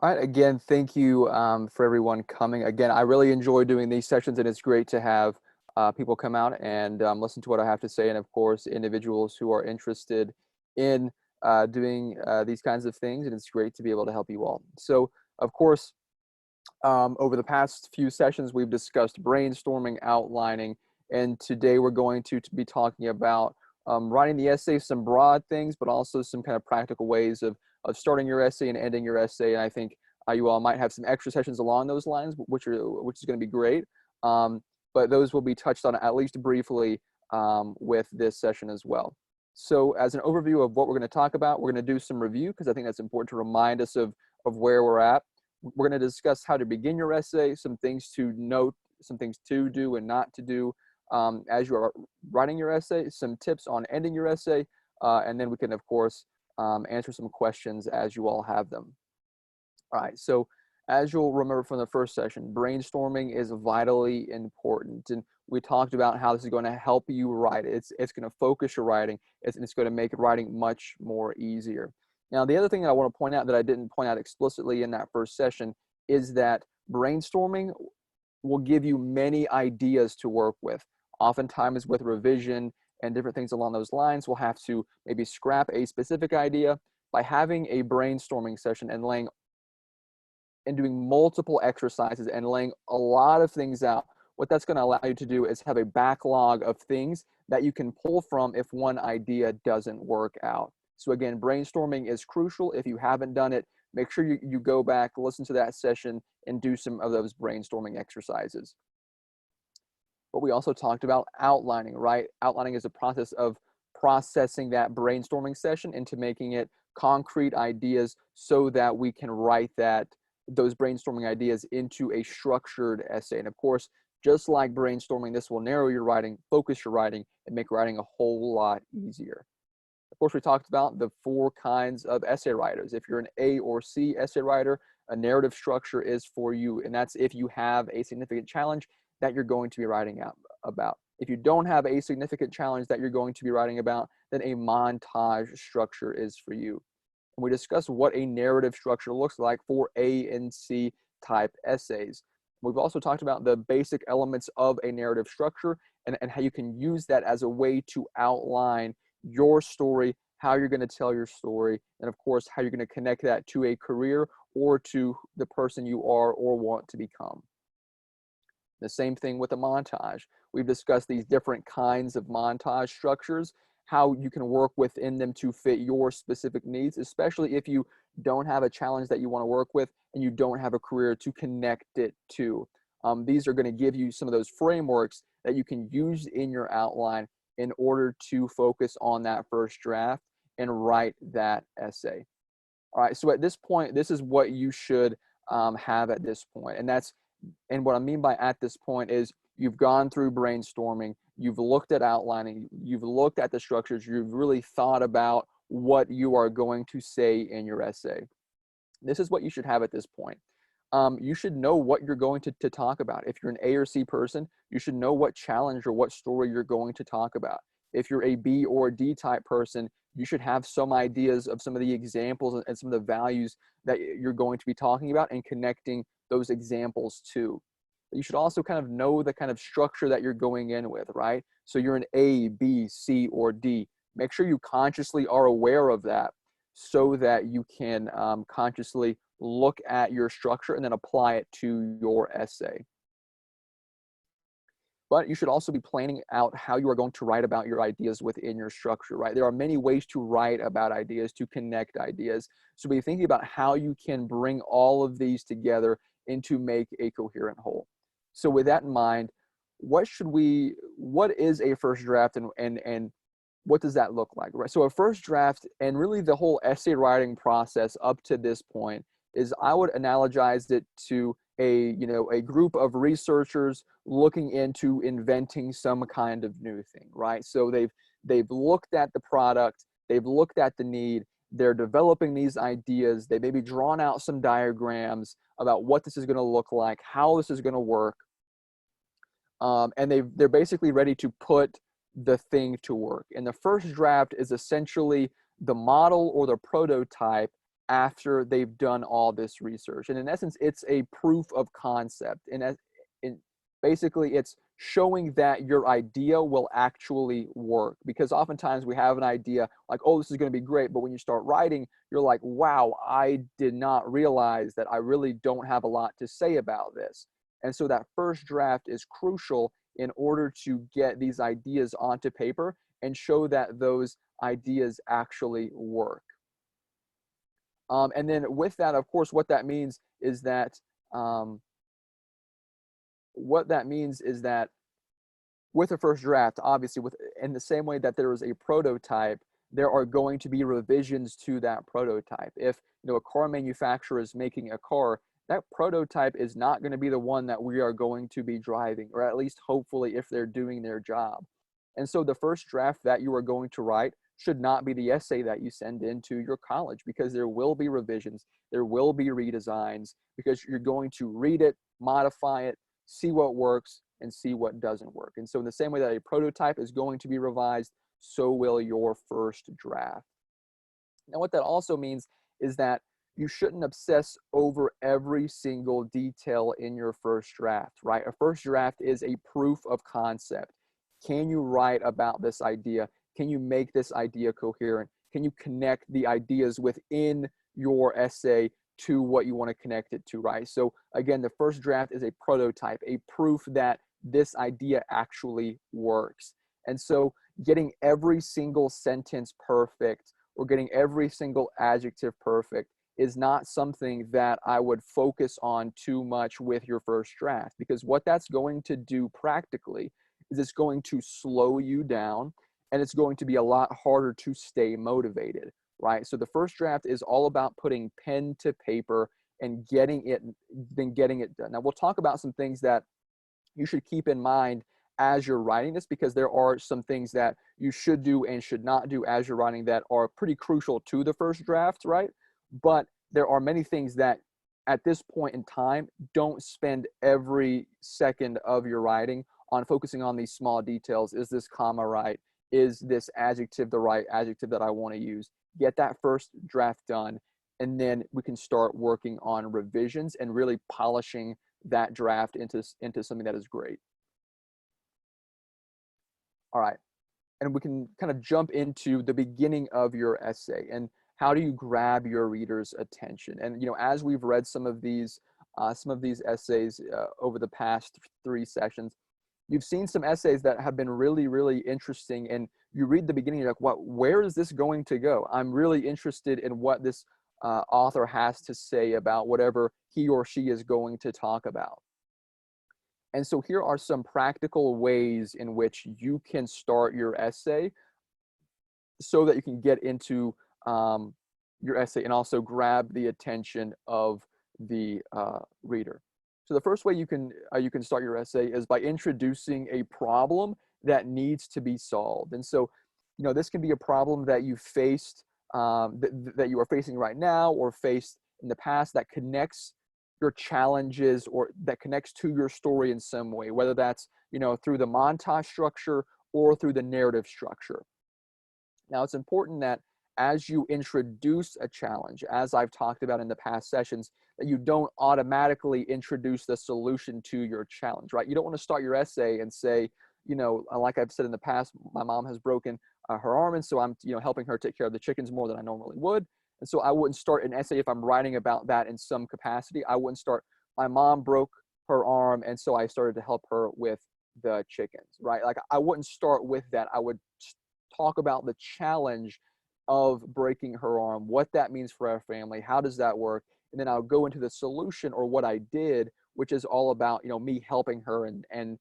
All right, again, thank you for everyone coming. Again, I really enjoy doing these sessions, and it's great to have people come out and listen to what I have to say, and of course, individuals who are interested in doing these kinds of things, and it's great to be able to help you all. So, of course, over the past few sessions, we've discussed brainstorming, outlining, and today we're going to be talking about writing the essay, some broad things, but also some kind of practical ways of starting your essay and ending your essay. And I think you all might have some extra sessions along those lines, which is going to be great. But those will be touched on at least briefly with this session as well. So as an overview of what we're going to talk about, we're going to do some review because I think that's important to remind us of where we're at. We're going to discuss how to begin your essay, some things to note, some things to do and not to do as you are writing your essay, some tips on ending your essay, and then we can, of course, answer some questions as you all have them. All right, so as you'll remember from the first session, brainstorming is vitally important. And we talked about how this is going to help you write. It's going to focus your writing. It's going to make writing much more easier. Now, the other thing that I want to point out that I didn't point out explicitly in that first session is that brainstorming will give you many ideas to work with. Oftentimes with revision and different things along those lines, we'll have to maybe scrap a specific idea. By having a brainstorming session and doing multiple exercises and laying a lot of things out, what that's going to allow you to do is have a backlog of things that you can pull from if one idea doesn't work out. So again, brainstorming is crucial. If you haven't done it, make sure you go back, listen to that session, and do some of those brainstorming exercises. But we also talked about outlining, right? Outlining is a process of processing that brainstorming session into making it concrete ideas so that we can write those brainstorming ideas into a structured essay. And of course, just like brainstorming, this will narrow your writing, focus your writing, and make writing a whole lot easier. Of course, we talked about the 4 kinds of essay writers. If you're an A or C essay writer, a narrative structure is for you. And that's if you have a significant challenge that you're going to be writing about. If you don't have a significant challenge that you're going to be writing about, then a montage structure is for you. And we discussed what a narrative structure looks like for A and C type essays. We've also talked about the basic elements of a narrative structure and how you can use that as a way to outline your story, how you're going to tell your story, and of course, how you're going to connect that to a career or to the person you are or want to become. The same thing with a montage. We've discussed these different kinds of montage structures, how you can work within them to fit your specific needs, especially if you don't have a challenge that you want to work with and you don't have a career to connect it to. These are going to give you some of those frameworks that you can use in your outline in order to focus on that first draft and write that essay. All right, so at this point, this is what you should have at this point. And what I mean by at this point is you've gone through brainstorming, you've looked at outlining, you've looked at the structures, you've really thought about what you are going to say in your essay. This is what you should have at this point. You should know what you're going to talk about. If you're an A or C person, you should know what challenge or what story you're going to talk about. If you're a B or D type person, you should have some ideas of some of the examples and some of the values that you're going to be talking about and connecting those examples to. You should also kind of know the kind of structure that you're going in with, right? So you're an A, B, C, or D. Make sure you consciously are aware of that so that you can consciously look at your structure and then apply it to your essay. But you should also be planning out how you are going to write about your ideas within your structure, right? There are many ways to write about ideas, to connect ideas. So be thinking about how you can bring all of these together and to make a coherent whole. So with that in mind, what is a first draft and what does that look like, right? So a first draft and really the whole essay writing process up to this point is, I would analogize it to a group of researchers looking into inventing some kind of new thing, right? So they've looked at the product, they've looked at the need, they're developing these ideas, they maybe drawn out some diagrams about what this is going to look like, how this is going to work, and they're basically ready to put the thing to work. And the first draft is essentially the model or the prototype after they've done all this research. And in essence, it's a proof of concept. In basically, it's showing that your idea will actually work, because oftentimes we have an idea like, oh, this is going to be great, but when you start writing, you're like, wow, I did not realize that I really don't have a lot to say about this. And so that first draft is crucial in order to get these ideas onto paper and show that those ideas actually work. And then with that, of course, what that means is that with a first draft, obviously, in the same way that there is a prototype, there are going to be revisions to that prototype. If a car manufacturer is making a car, that prototype is not going to be the one that we are going to be driving, or at least hopefully if they're doing their job. And so the first draft that you are going to write should not be the essay that you send into your college, because there will be revisions, there will be redesigns, because you're going to read it, modify it, see what works, and see what doesn't work. And so in the same way that a prototype is going to be revised, so will your first draft. Now, what that also means is that you shouldn't obsess over every single detail in your first draft, right? A first draft is a proof of concept. Can you write about this idea? Can you make this idea coherent? Can you connect the ideas within your essay to what you want to connect it to, right? So again, the first draft is a prototype, a proof that this idea actually works. And so getting every single sentence perfect or getting every single adjective perfect is not something that I would focus on too much with your first draft, because what that's going to do practically is it's going to slow you down, and it's going to be a lot harder to stay motivated, right? So the first draft is all about putting pen to paper and getting it done. Now we'll talk about some things that you should keep in mind as you're writing this, because there are some things that you should do and should not do as you're writing that are pretty crucial to the first draft, right? But there are many things that at this point in time, don't spend every second of your writing on focusing on these small details. Is this comma right? Is this adjective the right adjective that I want to use? Get that first draft done, and then we can start working on revisions and really polishing that draft into something that is great. All right, and we can kind of jump into the beginning of your essay and how do you grab your reader's attention. And as we've read some of these essays over the past 3 sessions, you've seen some essays that have been really, really interesting, and you read the beginning, you're like, where is this going to go? I'm really interested in what this author has to say about whatever he or she is going to talk about. And so here are some practical ways in which you can start your essay so that you can get into your essay and also grab the attention of the reader. So the first way you can start your essay is by introducing a problem that needs to be solved. And so, this can be a problem that you faced, that you are facing right now or faced in the past, that connects your challenges or that connects to your story in some way, whether that's, through the montage structure or through the narrative structure. Now, it's important that as you introduce a challenge, as I've talked about in the past sessions, that you don't automatically introduce the solution to your challenge, right? You don't want to start your essay and say, like I've said in the past, my mom has broken her arm, and so I'm, helping her take care of the chickens more than I normally would. And so I wouldn't start an essay if I'm writing about that in some capacity. I wouldn't start, my mom broke her arm, and so I started to help her with the chickens, right? Like, I wouldn't start with that. I would talk about the challenge of breaking her arm, what that means for our family, how does that work? And then I'll go into the solution, or what I did, which is all about, me helping her and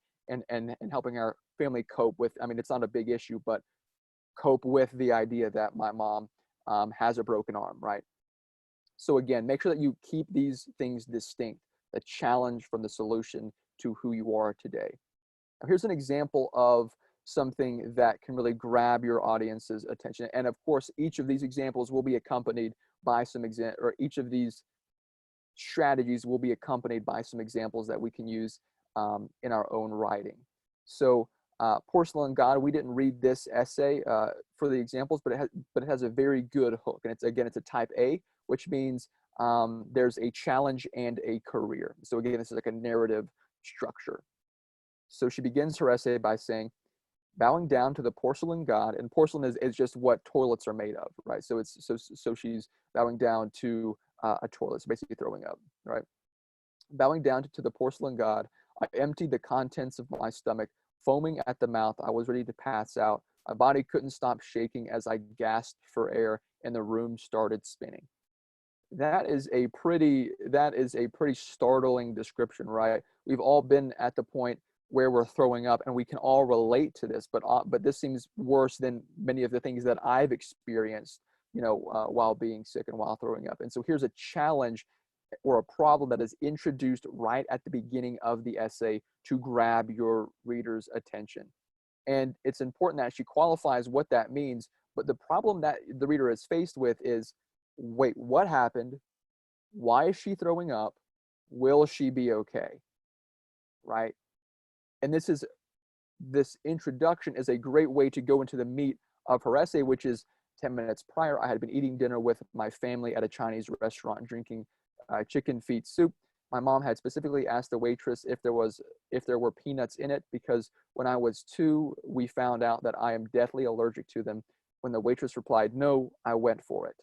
helping our family cope with, I mean, it's not a big issue, but cope with the idea that my mom has a broken arm, right? So again, make sure that you keep these things distinct, the challenge from the solution to who you are today. Now, here's an example of something that can really grab your audience's attention. And of course, each of these examples will be accompanied by some each of these strategies will be accompanied by some examples that we can use in our own writing. So Porcelain God, we didn't read this essay for the examples, but it has a very good hook. And it's a type A, which means there's a challenge and a career. So again, this is like a narrative structure. So she begins her essay by saying, bowing down to the porcelain god, and porcelain is just what toilets are made of, right? So so she's bowing down to a toilet, so basically throwing up, right? Bowing down to the porcelain god, I emptied the contents of my stomach, foaming at the mouth. I was ready to pass out. My body couldn't stop shaking as I gasped for air, and the room started spinning. That is a pretty startling description, right? We've all been at the point where we're throwing up, and we can all relate to this, but this seems worse than many of the things that I've experienced, while being sick and while throwing up. And so here's a challenge or a problem that is introduced right at the beginning of the essay to grab your reader's attention. And it's important that she qualifies what that means, but the problem that the reader is faced with is, wait, what happened? Why is she throwing up? Will she be okay? Right? And this introduction is a great way to go into the meat of her essay, which is 10 minutes prior, I had been eating dinner with my family at a Chinese restaurant, drinking chicken feet soup. My mom had specifically asked the waitress if there were peanuts in it, because when I was 2, we found out that I am deathly allergic to them. When the waitress replied no, I went for it.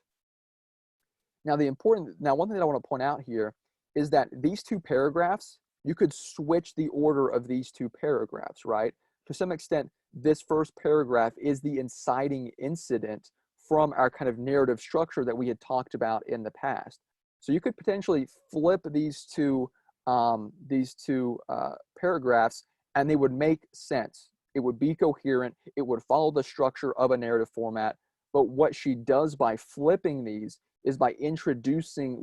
Now, one thing that I want to point out here is that these 2 paragraphs, you could switch the order of these 2 paragraphs, right? To some extent, this first paragraph is the inciting incident from our kind of narrative structure that we had talked about in the past. So you could potentially flip these two paragraphs, and they would make sense. It would be coherent. It would follow the structure of a narrative format. But what she does by flipping these is by introducing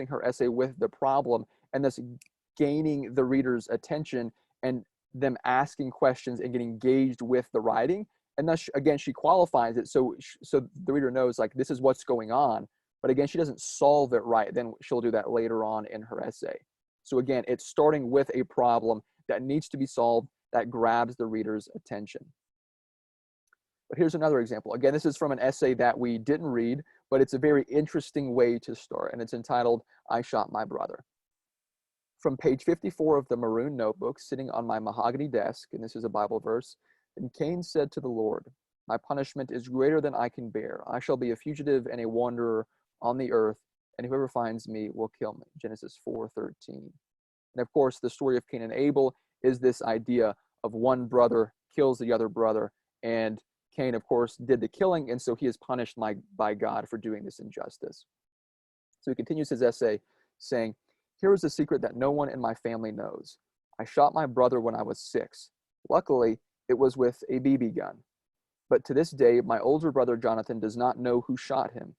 her essay with the problem, and thus gaining the reader's attention and them asking questions and getting engaged with the writing. And thus, again, she qualifies it so the reader knows, like, this is what's going on. But again, she doesn't solve it right. Then she'll do that later on in her essay. So again, it's starting with a problem that needs to be solved that grabs the reader's attention. But here's another example. Again, this is from an essay that we didn't read, but it's a very interesting way to start. And it's entitled, I Shot My Brother. From page 54 of the maroon notebook sitting on my mahogany desk, and this is a Bible verse, and Cain said to the Lord, my punishment is greater than I can bear. I shall be a fugitive and a wanderer on the earth, and whoever finds me will kill me. Genesis 4:13. And of course, the story of Cain and Abel is this idea of one brother kills the other brother, and Cain, of course, did the killing, and so he is punished by God for doing this injustice. So he continues his essay saying, here is a secret that no one in my family knows. I shot my brother when I was 6. Luckily, it was with a BB gun. But to this day, my older brother Jonathan does not know who shot him.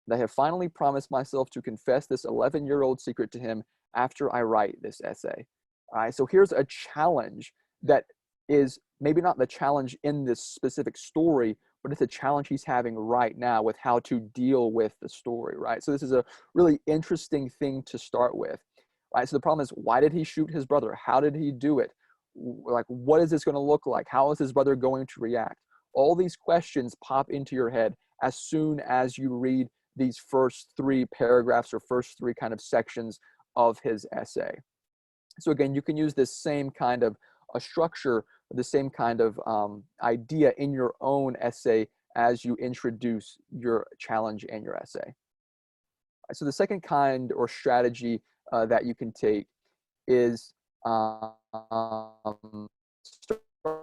And I have finally promised myself to confess this 11-year-old secret to him after I write this essay. All right, so here's a challenge that is maybe not the challenge in this specific story, but it's a challenge he's having right now with how to deal with the story, right? So this is a really interesting thing to start with, right? So the problem is, why did he shoot his brother? How did he do it? Like, what is this going to look like? How is his brother going to react? All these questions pop into your head as soon as you read these first 3 paragraphs or first 3 kind of sections of his essay. So again, you can use this same kind of a structure, the same kind of idea in your own essay as you introduce your challenge and your essay. So the second kind or strategy that you can take is start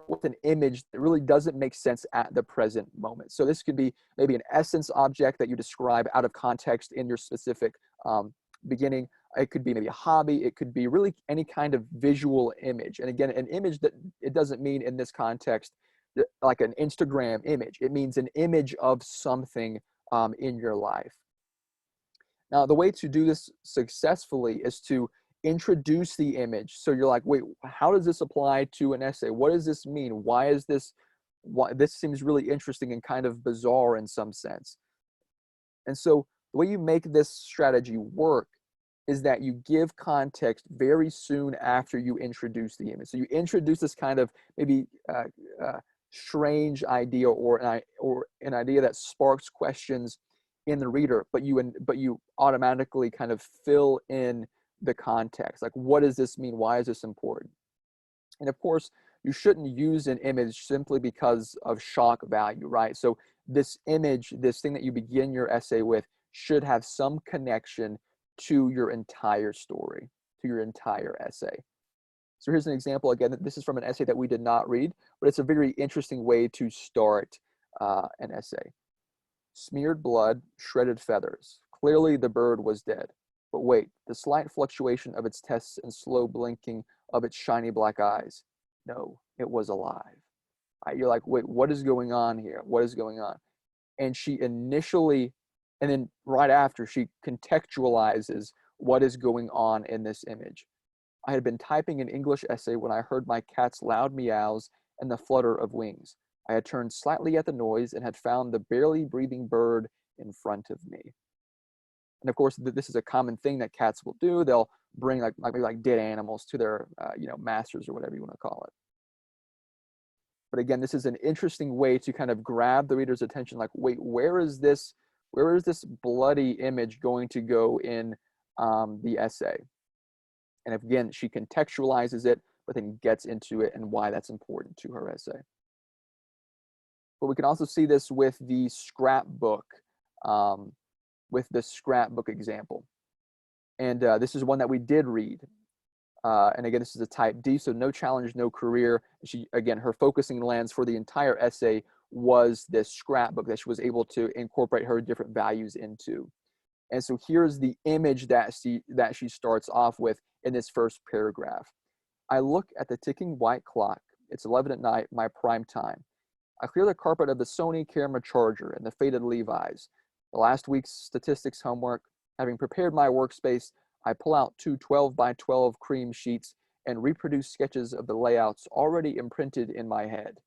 with an image that really doesn't make sense at the present moment. So this could be maybe an essence object that you describe out of context in your specific beginning. It could be maybe a hobby. It could be really any kind of visual image. And again, an image that it doesn't mean in this context like an Instagram image. It means an image of something in your life. Now, the way to do this successfully is to introduce the image. So you're like, wait, how does this apply to an essay? What does this mean? Why this seems really interesting and kind of bizarre in some sense. And so the way you make this strategy work is that you give context very soon after you introduce the image. So you introduce this kind of maybe strange idea or an idea that sparks questions in the reader, but you automatically kind of fill in the context. Like, what does this mean? Why is this important? And of course, you shouldn't use an image simply because of shock value, right? So this image, this thing that you begin your essay with, should have some connection to your entire story, to your entire essay. So here's an example. Again, this is from an essay that we did not read, but it's a very interesting way to start an essay. Smeared blood, shredded feathers. Clearly the bird was dead. But wait, the slight fluctuation of its tests and slow blinking of its shiny black eyes. No, it was alive. Right? You're like, wait, what is going on here? What is going on? And she initially, and then right after, she contextualizes what is going on in this image. I had been typing an English essay when I heard my cat's loud meows and the flutter of wings. I had turned slightly at the noise and had found the barely breathing bird in front of me. And of course, this is a common thing that cats will do. They'll bring like dead animals to their masters or whatever you want to call it. But again, this is an interesting way to kind of grab the reader's attention. Like, wait, where is this bloody image going to go in the essay? And again, she contextualizes it, but then gets into it and why that's important to her essay. But we can also see this with the scrapbook, example. And this is one that we did read. And again, this is a type D, so no challenge, no career. Again, her focusing lens for the entire essay was this scrapbook that she was able to incorporate her different values into. And so here's the image that she starts off with in this first paragraph. I look at the ticking white clock. It's 11 at night, my prime time. I clear the carpet of the Sony camera charger and the faded Levi's. The last week's statistics homework. Having prepared my workspace, I pull out two 12 by 12 cream sheets and reproduce sketches of the layouts already imprinted in my head.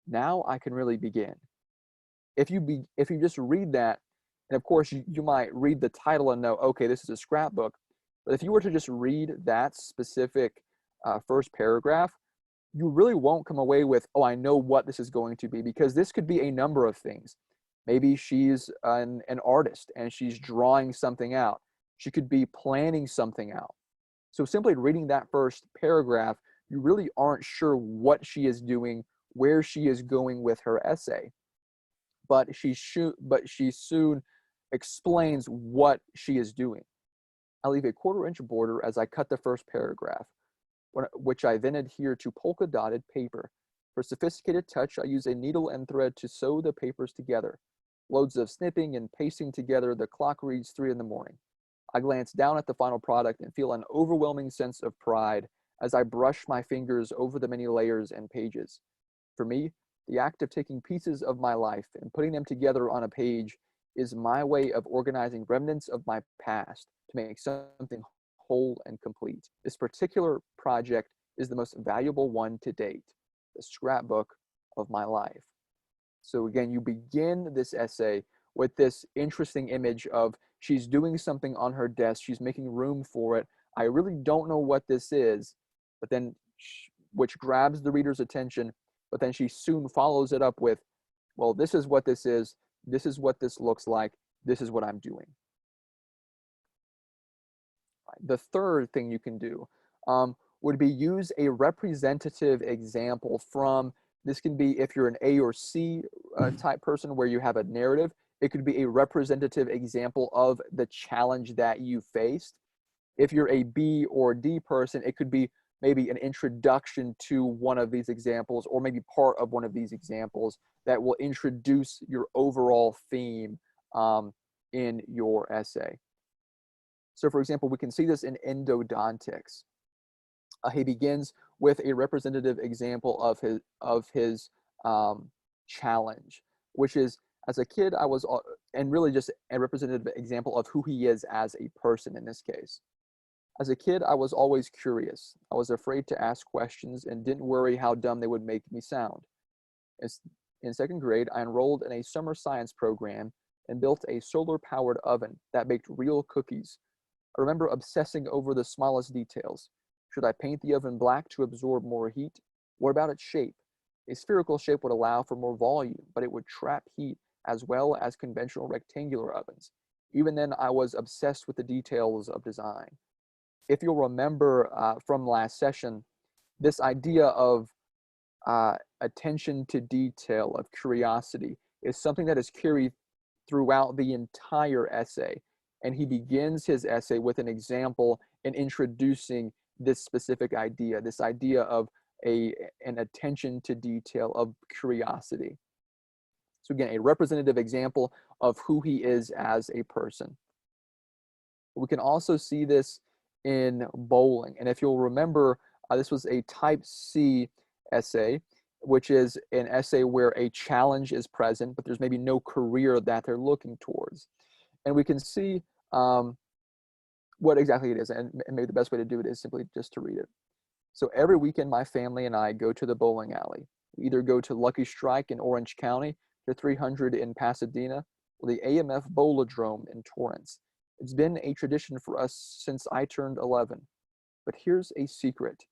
Now I can really begin. If you just read that, and of course you might read the title and know, okay, this is a scrapbook, but if you were to just read that specific first paragraph, you really won't come away with, oh, I know what this is going to be, because this could be a number of things. Maybe she's an artist and she's drawing something out. She could be planning something out. So simply reading that first paragraph, you really aren't sure what she is doing, where she is going with her essay. But she soon explains what she is doing. I leave a 1/4 inch border as I cut the first paragraph, which I then adhere to polka dotted paper. For sophisticated touch, I use a needle and thread to sew the papers together. Loads of snipping and pasting together, the clock reads 3 in the morning. I glance down at the final product and feel an overwhelming sense of pride as I brush my fingers over the many layers and pages. For me, the act of taking pieces of my life and putting them together on a page is my way of organizing remnants of my past to make something whole and complete. This particular project is the most valuable one to date, the scrapbook of my life. So again, you begin this essay with this interesting image of she's doing something on her desk, she's making room for it. I really don't know what this is, but then which grabs the reader's attention, but then she soon follows it up with, well, this is what this is what this looks like, this is what I'm doing. The third thing you can do would be use a representative example from, this can be if you're an A or C type person where you have a narrative, it could be a representative example of the challenge that you faced. If you're a B or D person, it could be maybe an introduction to one of these examples, or maybe part of one of these examples that will introduce your overall theme in your essay. So for example, we can see this in endodontics. He begins with a representative example of his challenge, which is, as a kid, I was, and really just a representative example of who he is as a person in this case. As a kid, I was always curious. I was afraid to ask questions and didn't worry how dumb they would make me sound. In second grade, I enrolled in a summer science program and built a solar-powered oven that baked real cookies. I remember obsessing over the smallest details. Should I paint the oven black to absorb more heat? What about its shape? A spherical shape would allow for more volume, but it would trap heat as well as conventional rectangular ovens. Even then, I was obsessed with the details of design. If you'll remember from last session, this idea of attention to detail, of curiosity, is something that is carried throughout the entire essay. And he begins his essay with an example in introducing this specific idea, this idea of an attention to detail, of curiosity. So again, a representative example of who he is as a person. We can also see this in bowling. And if you'll remember, this was a type C essay, which is an essay where a challenge is present, but there's maybe no career that they're looking towards. And we can see what exactly it is. And maybe the best way to do it is simply just to read it. So every weekend, my family and I go to the bowling alley. We either go to Lucky Strike in Orange County, the 300 in Pasadena, or the AMF Bowladrome in Torrance. It's been a tradition for us since I turned 11. But here's a secret.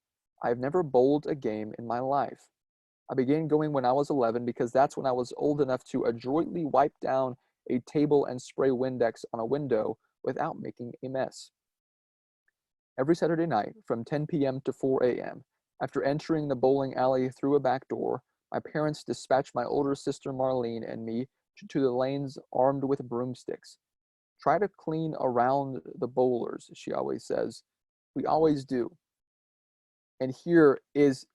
I've never bowled a game in my life. I began going when I was 11 because that's when I was old enough to adroitly wipe down a table and spray Windex on a window without making a mess. Every Saturday night from 10 p.m. to 4 a.m., after entering the bowling alley through a back door, my parents dispatched my older sister Marlene and me to the lanes armed with broomsticks. Try to clean around the bowlers, she always says. We always do. And here is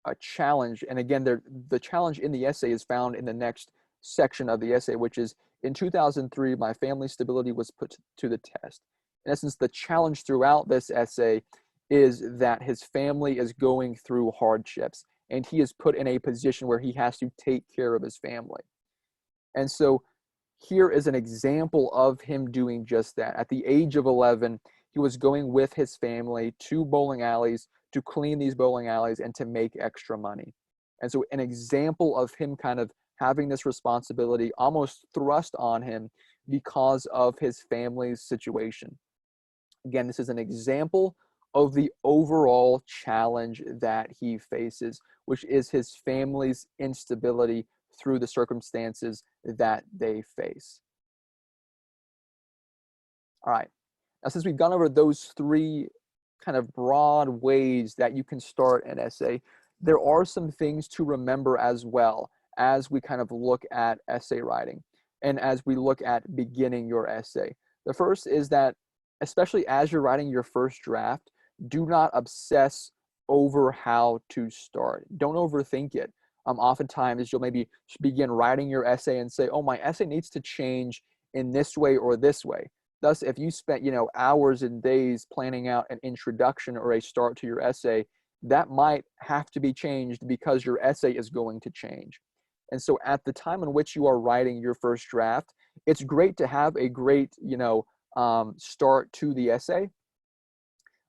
a challenge. And again, the challenge in the essay is found in the next section of the essay, which is, in 2003, my family's stability was put to the test. In essence, the challenge throughout this essay is that his family is going through hardships, and he is put in a position where he has to take care of his family. And so here is an example of him doing just that. At the age of 11, he was going with his family to bowling alleys to clean these bowling alleys and to make extra money. And so an example of him kind of having this responsibility almost thrust on him because of his family's situation. Again, this is an example of the overall challenge that he faces, which is his family's instability through the circumstances that they face. All right. Now, since we've gone over those three kind of broad ways that you can start an essay, there are some things to remember as well as we kind of look at essay writing and as we look at beginning your essay. The first is that, especially as you're writing your first draft, do not obsess over how to start. Don't overthink it. Oftentimes you'll maybe begin writing your essay and say, oh, my essay needs to change in this way or this way. Thus, if you spent, hours and days planning out an introduction or a start to your essay, that might have to be changed because your essay is going to change. And so at the time in which you are writing your first draft, it's great to have a great, start to the essay.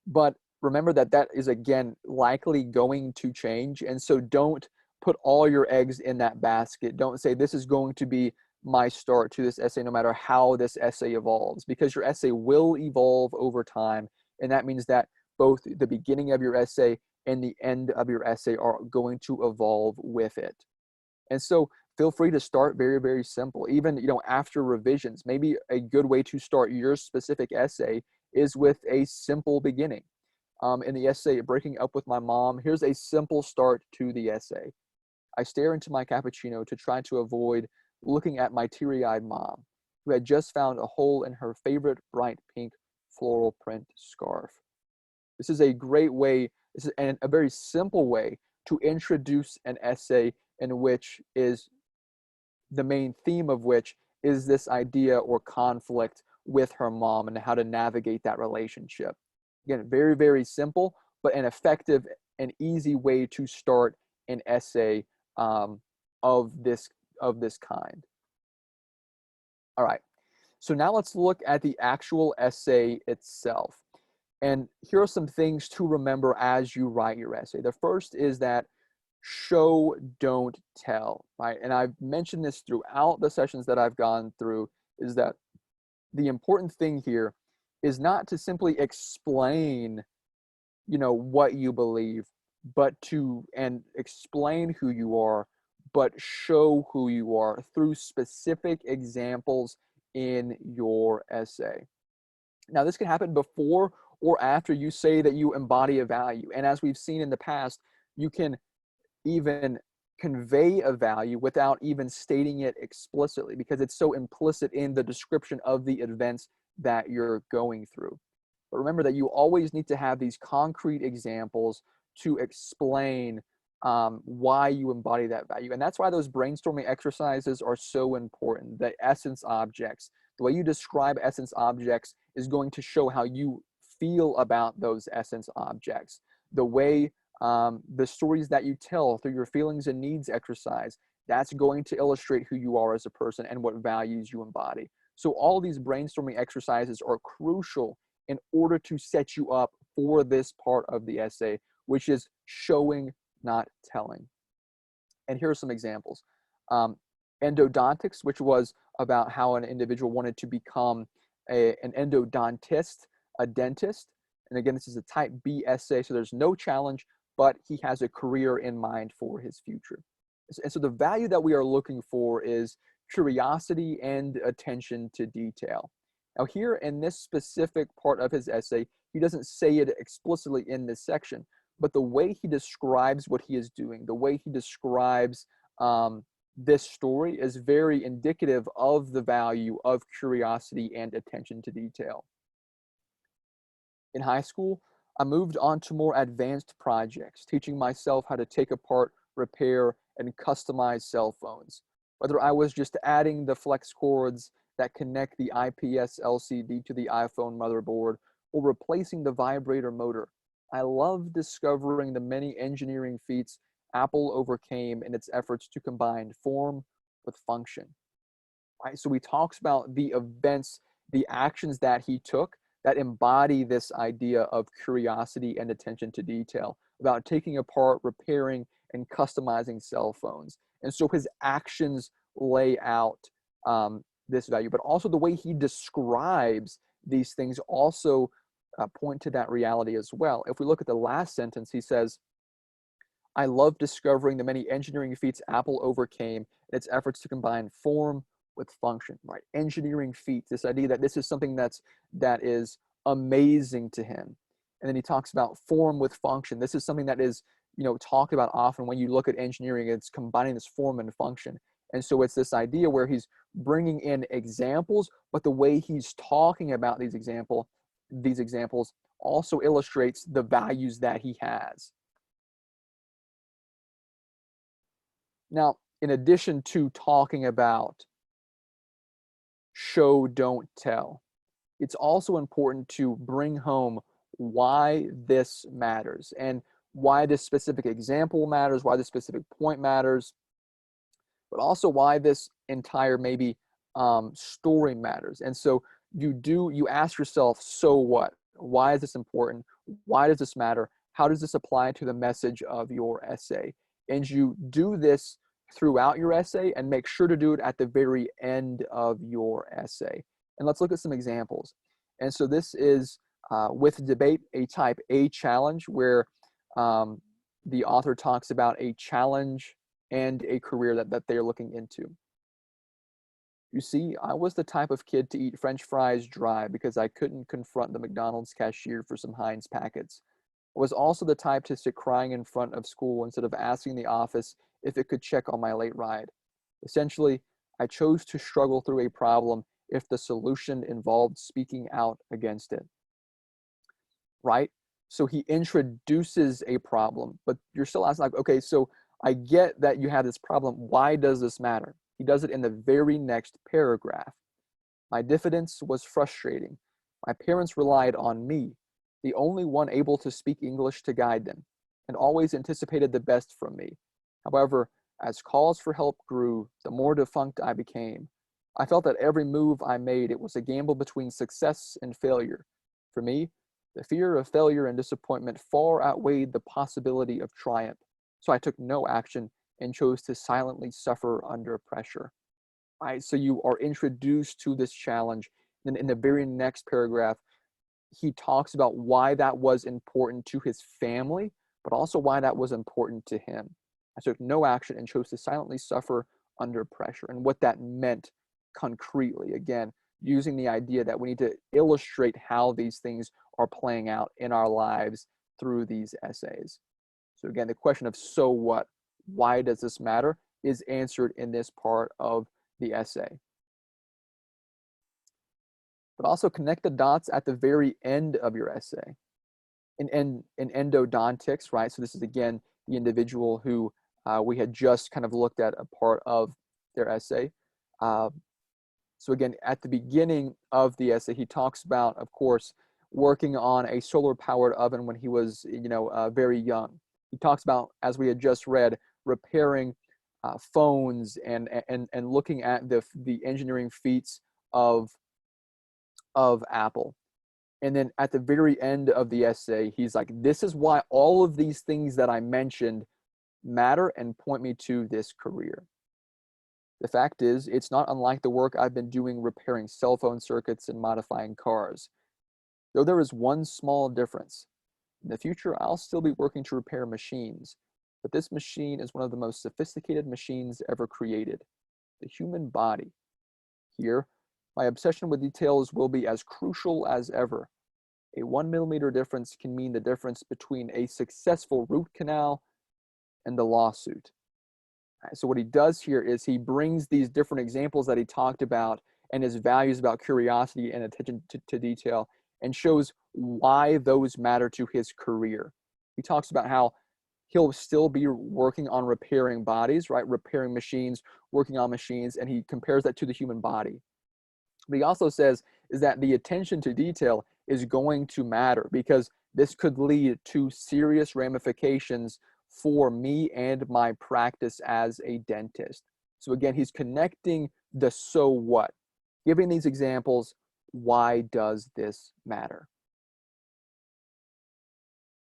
But remember that that is, again, likely going to change. And so don't put all your eggs in that basket. Don't say this is going to be my start to this essay no matter how this essay evolves, because your essay will evolve over time. And that means that both the beginning of your essay and the end of your essay are going to evolve with it. And so feel free to start very, very simple. Even, after revisions, maybe a good way to start your specific essay is with a simple beginning. In the essay, Breaking Up with My Mom, here's a simple start to the essay. I stare into my cappuccino to try to avoid looking at my teary-eyed mom, who had just found a hole in her favorite bright pink floral print scarf. This is a great way, this is a very simple way to introduce an essay in which is the main theme of which is this idea or conflict with her mom and how to navigate that relationship. Again, very, very simple, but an effective and easy way to start an essay of this kind. All right, so now let's look at the actual essay itself. And here are some things to remember as you write your essay. The first is that show, don't tell, right? And I've mentioned this throughout the sessions that I've gone through, is that the important thing here is not to simply explain, what you believe, but to explain who you are, but show who you are through specific examples in your essay. Now, this can happen before or after you say that you embody a value. And as we've seen in the past, you can even convey a value without even stating it explicitly because it's so implicit in the description of the events that you're going through. But remember that you always need to have these concrete examples to explain why you embody that value. And that's why those brainstorming exercises are so important. The essence objects, the way you describe essence objects is going to show how you feel about those essence objects. The way the stories that you tell through your feelings and needs exercise, that's going to illustrate who you are as a person and what values you embody. So all these brainstorming exercises are crucial in order to set you up for this part of the essay, which is showing, not telling. And here are some examples. Endodontics, which was about how an individual wanted to become an endodontist, a dentist. And again, this is a type B essay, so there's no challenge, but he has a career in mind for his future. And so the value that we are looking for is curiosity and attention to detail. Now here in this specific part of his essay, he doesn't say it explicitly in this section, but the way he describes what he is doing, the way he describes this story is very indicative of the value of curiosity and attention to detail. In high school, I moved on to more advanced projects, teaching myself how to take apart, repair, and customize cell phones. Whether I was just adding the flex cords that connect the IPS LCD to the iPhone motherboard or replacing the vibrator motor, I love discovering the many engineering feats Apple overcame in its efforts to combine form with function. Right? So he talks about the events, the actions that he took that embody this idea of curiosity and attention to detail, about taking apart, repairing, and customizing cell phones. And so his actions lay out this value, but also the way he describes these things also point to that reality as well. If we look at the last sentence, he says, I love discovering the many engineering feats Apple overcame in its efforts to combine form with function, right? Engineering feats, this idea that this is something that is amazing to him. And then he talks about form with function. This is something that is, talked about often when you look at engineering, it's combining this form and function. And so it's this idea where he's bringing in examples, but the way he's talking about these examples also illustrates the values that he has. Now, in addition to talking about show, don't tell, it's also important to bring home why this matters and why this specific example matters, why this specific point matters, but also why this entire maybe story matters. And so you ask yourself, so what? Why is this important? Why does this matter? How does this apply to the message of your essay? And you do this throughout your essay and make sure to do it at the very end of your essay. And let's look at some examples. And so this is with debate, a type A challenge where the author talks about a challenge and a career that they're looking into. You see, I was the type of kid to eat French fries dry because I couldn't confront the McDonald's cashier for some Heinz packets. I was also the type to sit crying in front of school instead of asking the office if it could check on my late ride. Essentially, I chose to struggle through a problem if the solution involved speaking out against it. Right? So he introduces a problem, but you're still asking, like, okay, so I get that you have this problem. Why does this matter? He does it in the very next paragraph. My diffidence was frustrating. My parents relied on me, the only one able to speak English to guide them, and always anticipated the best from me. However, as calls for help grew, the more defunct I became. I felt that every move I made, it was a gamble between success and failure. For me, the fear of failure and disappointment far outweighed the possibility of triumph, so I took no action and chose to silently suffer under pressure. Right? So you are introduced to this challenge. And in the very next paragraph, he talks about why that was important to his family, but also why that was important to him. I took no action and chose to silently suffer under pressure. And what that meant concretely, again, using the idea that we need to illustrate how these things are playing out in our lives through these essays. So again, the question of so what, why does this matter, is answered in this part of the essay. But also connect the dots at the very end of your essay. In endodontics, right? So this is, again, the individual who we had just kind of looked at a part of their essay. So again, at the beginning of the essay, he talks about, of course, working on a solar-powered oven when he was, very young. He talks about, as we had just read, repairing phones and looking at the engineering feats of Apple. And then at the very end of the essay, he's like, this is why all of these things that I mentioned matter and point me to this career. The fact is, it's not unlike the work I've been doing repairing cell phone circuits and modifying cars. Though there is one small difference. In the future, I'll still be working to repair machines, but this machine is one of the most sophisticated machines ever created, the human body. Here, my obsession with details will be as crucial as ever. A 1 millimeter difference can mean the difference between a successful root canal and a lawsuit. So what he does here is he brings these different examples that he talked about and his values about curiosity and attention to detail, and shows why those matter to his career. He talks about how he'll still be working on repairing bodies, right? Repairing machines, working on machines, and he compares that to the human body. But he also says is that the attention to detail is going to matter, because this could lead to serious ramifications for me and my practice as a dentist. So again, he's connecting the so what, giving these examples. Why does this matter?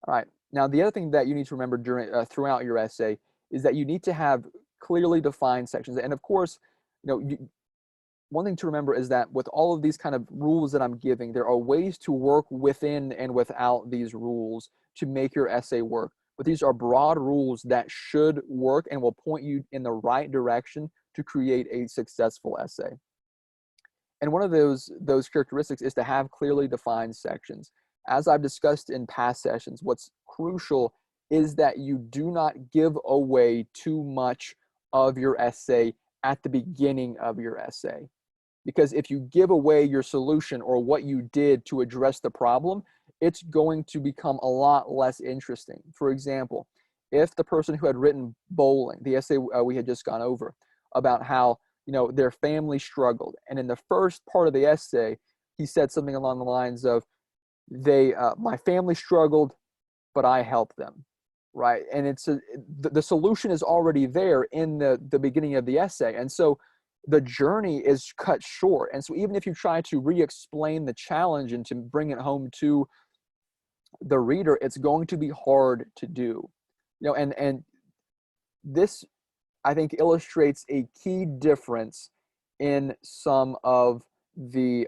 All right. Now, the other thing that you need to remember throughout your essay is that you need to have clearly defined sections. And of course, one thing to remember is that with all of these kind of rules that I'm giving, there are ways to work within and without these rules to make your essay work. But these are broad rules that should work and will point you in the right direction to create a successful essay. And one of those characteristics is to have clearly defined sections. As I've discussed in past sessions, what's crucial is that you do not give away too much of your essay at the beginning of your essay. Because if you give away your solution or what you did to address the problem, it's going to become a lot less interesting. For example, if the person who had written bowling, the essay we had just gone over, about how their family struggled, and in the first part of the essay, he said something along the lines of, my family struggled, but I helped them, right? And it's the solution is already there in the beginning of the essay, and so the journey is cut short. And so even if you try to re-explain the challenge and to bring it home to the reader, it's going to be hard to do. And this, I think, illustrates a key difference in some of the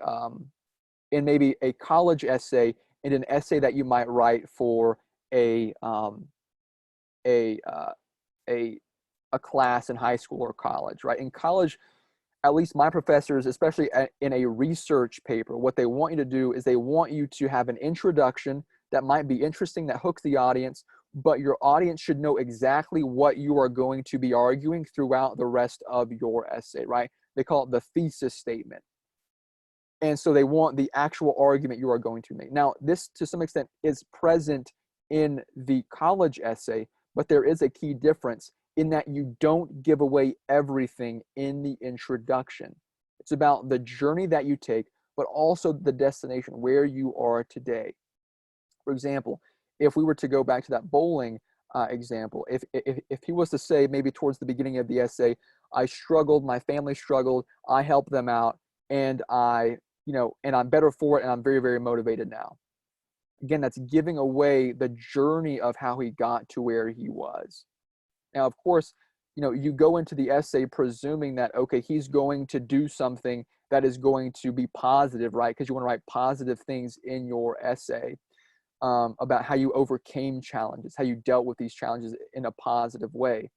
in maybe a college essay and an essay that you might write for a class in high school or college, right? In college, at least my professors, especially in a research paper, what they want you to do is they want you to have an introduction that might be interesting, that hooks the audience, but your audience should know exactly what you are going to be arguing throughout the rest of your essay, right? They call it the thesis statement. And so they want the actual argument you are going to make. Now, this to some extent is present in the college essay, but there is a key difference in that you don't give away everything in the introduction. It's about the journey that you take, but also the destination, where you are today. For example, if we were to go back to that bowling example, if he was to say maybe towards the beginning of the essay, I struggled, my family struggled, I helped them out, and and I'm better for it, and I'm very, very motivated now. Again, that's giving away the journey of how he got to where he was. Now, of course, you go into the essay presuming that, okay, he's going to do something that is going to be positive, right? Because you want to write positive things in your essay about how you overcame challenges, how you dealt with these challenges in a positive way.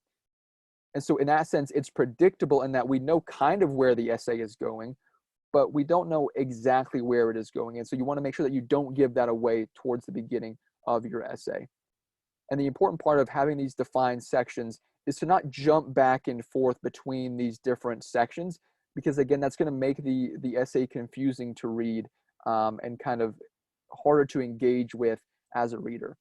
And so in that sense, it's predictable in that we know kind of where the essay is going, but we don't know exactly where it is going. And so you want to make sure that you don't give that away towards the beginning of your essay. And the important part of having these defined sections is to not jump back and forth between these different sections, because again, that's going to make the essay confusing to read and kind of harder to engage with as a reader.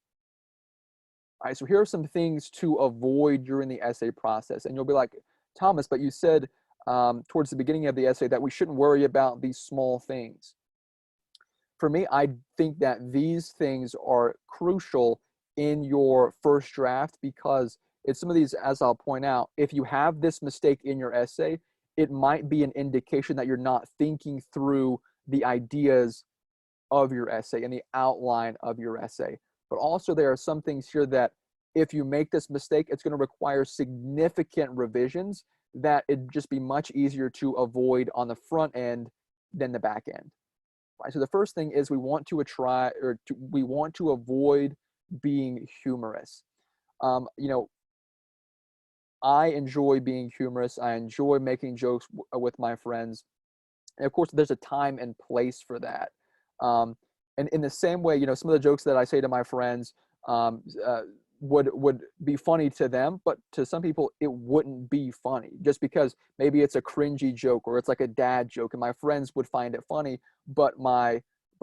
All right, so here are some things to avoid during the essay process. And you'll be like, Thomas, but you said towards the beginning of the essay that we shouldn't worry about these small things. For me, I think that these things are crucial in your first draft, because it's some of these, as I'll point out, if you have this mistake in your essay, it might be an indication that you're not thinking through the ideas of your essay and the outline of your essay. But also there are some things here that if you make this mistake, it's going to require significant revisions that it'd just be much easier to avoid on the front end than the back end. Right? So the first thing is we want to avoid being humorous. You know, I enjoy being humorous. I enjoy making jokes with my friends. And of course, there's a time and place for that. And in the same way, you know, some of the jokes that I say to my friends would be funny to them, but to some people it wouldn't be funny, just because maybe it's a cringy joke or it's like a dad joke, and my friends would find it funny, but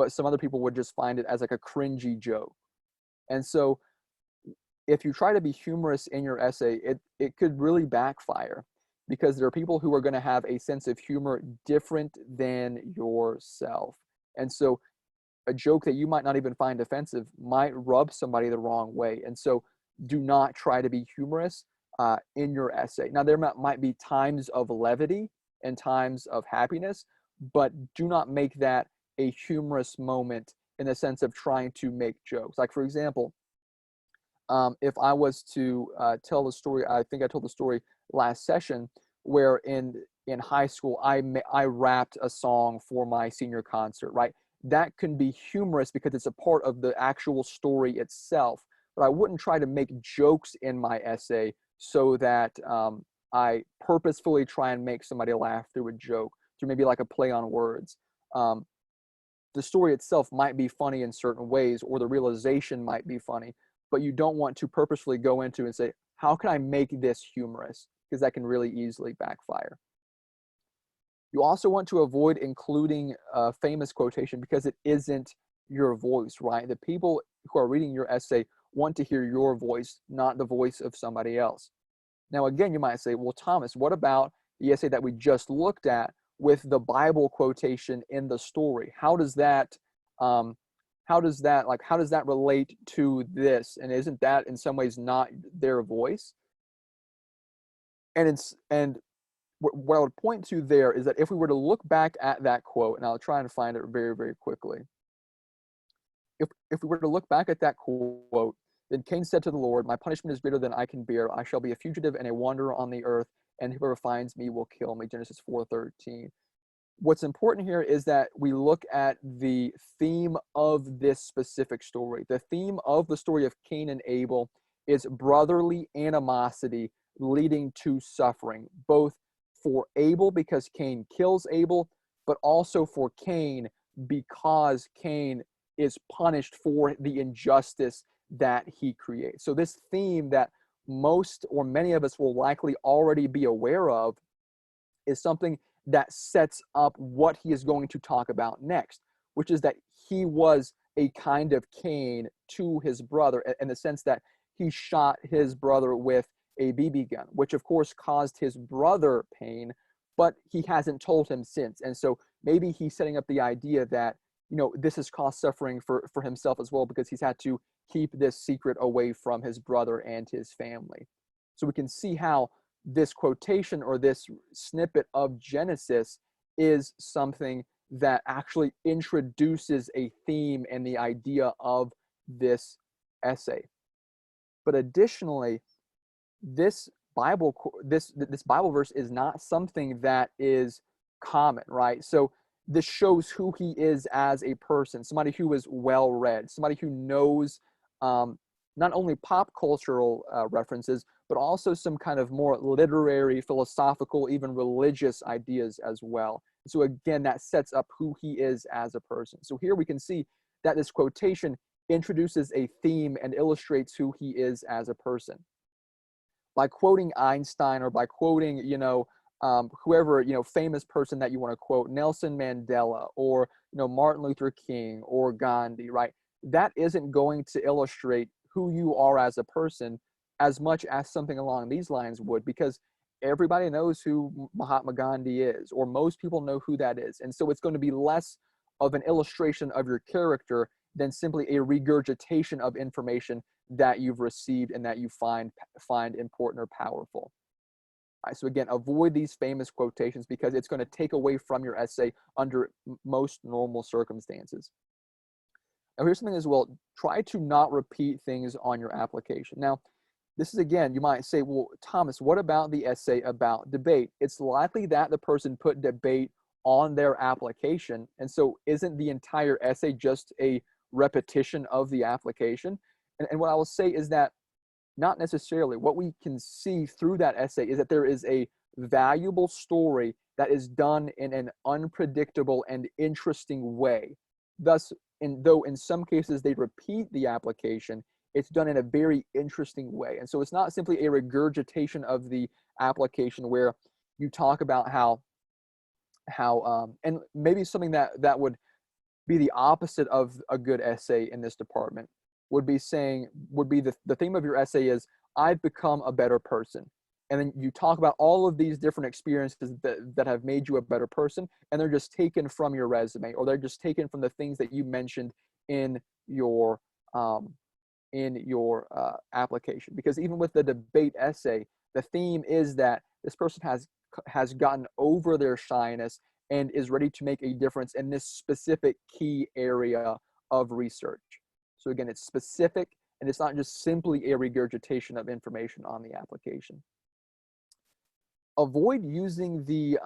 some other people would just find it as like a cringy joke. And so if you try to be humorous in your essay, it could really backfire, because there are people who are going to have a sense of humor different than yourself. And so a joke that you might not even find offensive might rub somebody the wrong way. And so do not try to be humorous in your essay. Now, there might be times of levity and times of happiness, but do not make that a humorous moment in the sense of trying to make jokes. Like, for example, if I was to tell the story, I think I told the story last session, where in high school, I rapped a song for my senior concert, right? That can be humorous because it's a part of the actual story itself. But I wouldn't try to make jokes in my essay so that I purposefully try and make somebody laugh through a joke, through maybe like a play on words. The story itself might be funny in certain ways, or the realization might be funny, but you don't want to purposefully go into and say, how can I make this humorous? Because that can really easily backfire. You also want to avoid including a famous quotation because it isn't your voice, right? The people who are reading your essay want to hear your voice, not the voice of somebody else. Now, again, you might say, well, Thomas, what about the essay that we just looked at with the Bible quotation in the story? How does that relate to this? And isn't that in some ways not their voice? And what I would point to there is that if we were to look back at that quote, and I'll try and find it very, very quickly. If we were to look back at that quote, then Cain said to the Lord, my punishment is greater than I can bear. I shall be a fugitive and a wanderer on the earth, and whoever finds me will kill me. Genesis 4:13. What's important here is that we look at the theme of this specific story. The theme of the story of Cain and Abel is brotherly animosity leading to suffering, both for Abel because Cain kills Abel, but also for Cain because Cain is punished for the injustice that he creates. So this theme that most or many of us will likely already be aware of is something that sets up what he is going to talk about next, which is that he was a kind of Cain to his brother, in the sense that he shot his brother with a BB gun, which of course caused his brother pain, but he hasn't told him since. And so maybe he's setting up the idea that, you know, this has caused suffering for himself as well, because he's had to keep this secret away from his brother and his family. So we can see how this quotation or this snippet of Genesis is something that actually introduces a theme and the idea of this essay. But additionally, this Bible verse is not something that is common, right? So this shows who he is as a person, somebody who is well-read, somebody who knows not only pop cultural references, but also some kind of more literary, philosophical, even religious ideas as well. So again, that sets up who he is as a person. So here we can see that this quotation introduces a theme and illustrates who he is as a person. By quoting Einstein, or by quoting, whoever, famous person that you want to quote, Nelson Mandela, or, Martin Luther King, or Gandhi, right? That isn't going to illustrate who you are as a person as much as something along these lines would, because everybody knows who Mahatma Gandhi is, or most people know who that is. And so it's going to be less of an illustration of your character than simply a regurgitation of information that you've received and that you find important or powerful. All right, so again, avoid these famous quotations because it's going to take away from your essay under most normal circumstances. Now here's something as well, try to not repeat things on your application. Now, this is, again, you might say, well, Thomas, what about the essay about debate? It's likely that the person put debate on their application, and so isn't the entire essay just a repetition of the application? And what I will say is that not necessarily. What we can see through that essay is that there is a valuable story that is done in an unpredictable and interesting way. Thus, though in some cases they repeat the application, it's done in a very interesting way. And so it's not simply a regurgitation of the application where you talk about how and maybe something that would be the opposite of a good essay in this department would be the theme of your essay is, I've become a better person. And then you talk about all of these different experiences that have made you a better person, and they're just taken from your resume, or they're just taken from the things that you mentioned in your application. Because even with the debate essay, the theme is that this person has gotten over their shyness and is ready to make a difference in this specific key area of research. So again, it's specific, and it's not just simply a regurgitation of information on the application. Avoid using the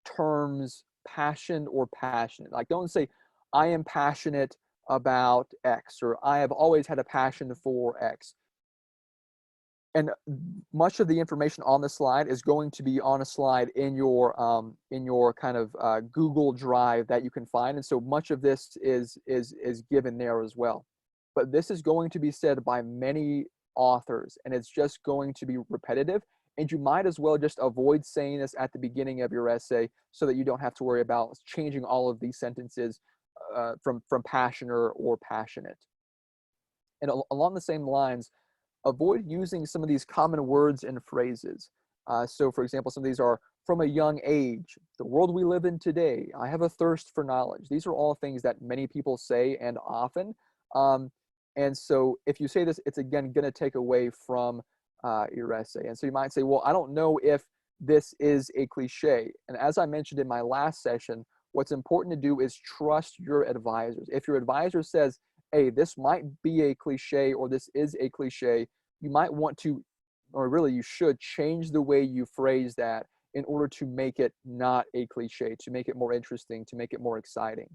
terms passion or passionate. Like, don't say, I am passionate about X, or I have always had a passion for X. And much of the information on the slide is going to be on a slide in your kind of Google Drive that you can find. And so much of this is given there as well. But this is going to be said by many authors, and it's just going to be repetitive. And you might as well just avoid saying this at the beginning of your essay so that you don't have to worry about changing all of these sentences from passion or passionate. And along the same lines, avoid using some of these common words and phrases. So for example, some of these are, from a young age, the world we live in today, I have a thirst for knowledge. These are all things that many people say and often. And so if you say this, it's again going to take away from your essay. And so you might say, well, I don't know if this is a cliche. And as I mentioned in my last session, what's important to do is trust your advisors. If your advisor says, hey, this might be a cliche, or this is a cliche, you might want to, or really you should, change the way you phrase that in order to make it not a cliche, to make it more interesting, to make it more exciting.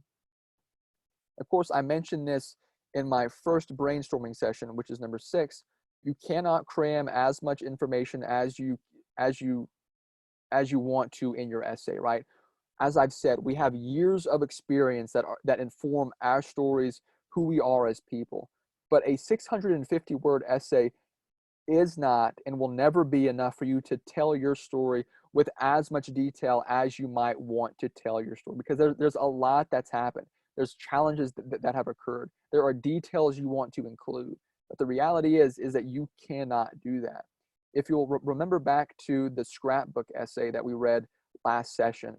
Of course, I mentioned this in my first brainstorming session, which is number 6. You cannot cram as much information as you want to in your essay, right? As I've said, we have years of experience that inform our stories, who we are as people. But a 650-word essay is not and will never be enough for you to tell your story with as much detail as you might want to tell your story, because there's a lot that's happened. There's challenges that have occurred. There are details you want to include. But the reality is that you cannot do that. If you'll remember back to the scrapbook essay that we read last session,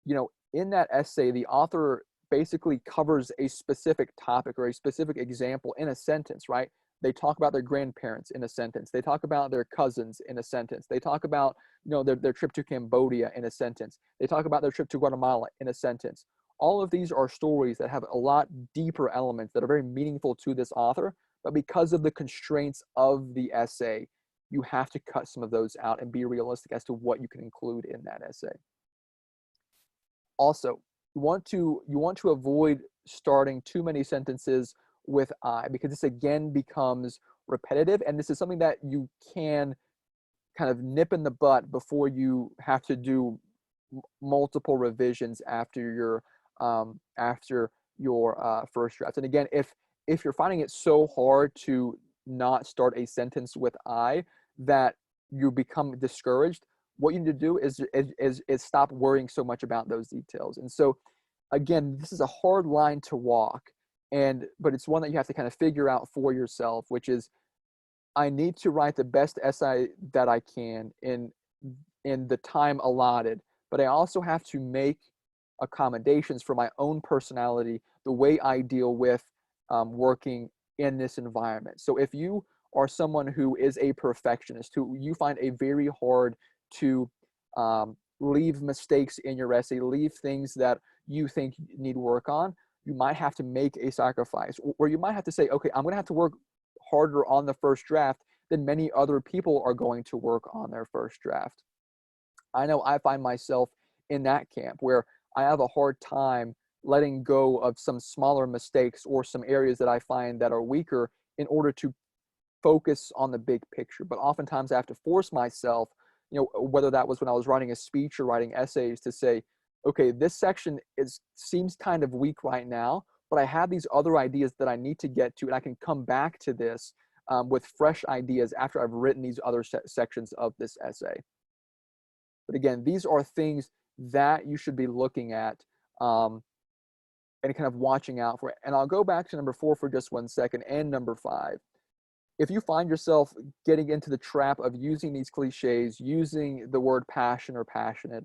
in that essay, the author basically covers a specific topic or a specific example in a sentence, right? They talk about their grandparents in a sentence. They talk about their cousins in a sentence. They talk about, their trip to Cambodia in a sentence. They talk about their trip to Guatemala in a sentence. All of these are stories that have a lot deeper elements that are very meaningful to this author, but because of the constraints of the essay, you have to cut some of those out and be realistic as to what you can include in that essay. Also, you want to avoid starting too many sentences with I, because this again becomes repetitive, and this is something that you can kind of nip in the butt before you have to do multiple revisions after your first draft. And again, if you're finding it so hard to not start a sentence with I that you become discouraged, what you need to do is stop worrying so much about those details. And so again, this is a hard line to walk, but it's one that you have to kind of figure out for yourself, which is, I need to write the best essay that I can in the time allotted, but I also have to make accommodations for my own personality, the way I deal with working in this environment. So if you are someone who is a perfectionist, who you find it very hard to leave mistakes in your essay, leave things that you think you need work on, you might have to make a sacrifice, or you might have to say, okay, I'm going to have to work harder on the first draft than many other people are going to work on their first draft. I know I find myself in that camp where I have a hard time letting go of some smaller mistakes or some areas that I find that are weaker in order to focus on the big picture. But oftentimes I have to force myself, whether that was when I was writing a speech or writing essays, to say, okay, this section seems kind of weak right now, but I have these other ideas that I need to get to, and I can come back to this with fresh ideas after I've written these other sections of this essay. But again, these are things that you should be looking at and kind of watching out for. And I'll go back to number 4 for just 1 second, and number 5. If you find yourself getting into the trap of using these cliches, using the word passion or passionate,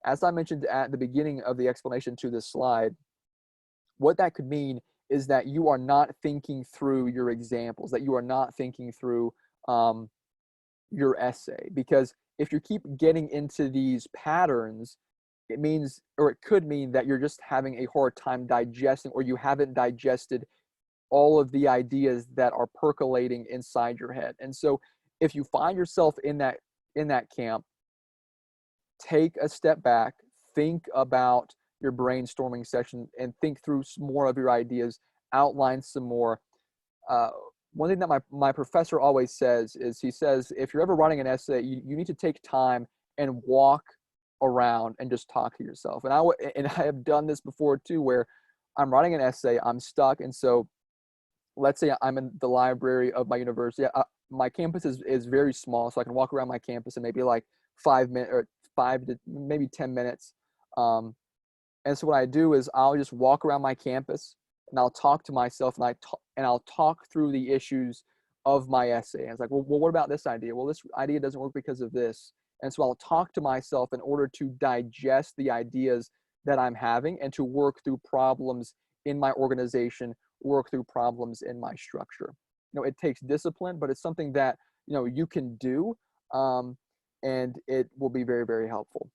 as I mentioned at the beginning of the explanation to this slide, what that could mean is that you are not thinking through your examples, that you are not thinking through your essay. Because if you keep getting into these patterns, it means, or it could mean, that you're just having a hard time digesting, or you haven't digested all of the ideas that are percolating inside your head. And so if you find yourself in that camp, take a step back, think about your brainstorming session, and think through some more of your ideas, outline some more. One thing that my professor always says is, he says, if you're ever writing an essay, you need to take time and walk around and just talk to yourself. And I have done this before too, where I'm writing an essay, I'm stuck, and so let's say I'm in the library of my university. My campus is very small, so I can walk around my campus in maybe like 5 minutes, or 5 to maybe 10 minutes. And so what I do is I'll just walk around my campus and I'll talk to myself, and I'll talk through the issues of my essay. And it's like, well, what about this idea? Well, this idea doesn't work because of this. And so I'll talk to myself in order to digest the ideas that I'm having and to work through problems in my organization, work through problems in my structure. It takes discipline, but it's something that, you can do, and it will be very, very helpful.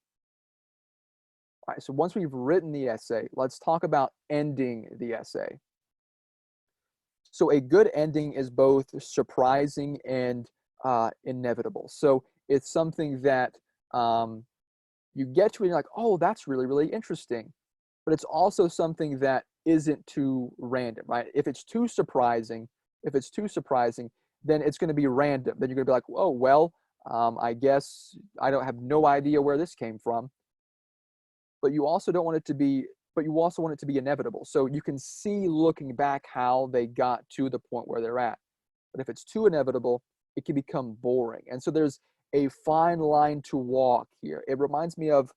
All right, so once we've written the essay, let's talk about ending the essay. So a good ending is both surprising and inevitable. So it's something that you get to and you're like, oh, that's really, really interesting. But it's also something that isn't too random, right? If it's too surprising, then it's going to be random. Then you're going to be like, oh, well, I guess I don't have no idea where this came from. But you also want it to be inevitable. So you can see, looking back, how they got to the point where they're at. But if it's too inevitable, it can become boring. And so there's a fine line to walk here. It reminds me of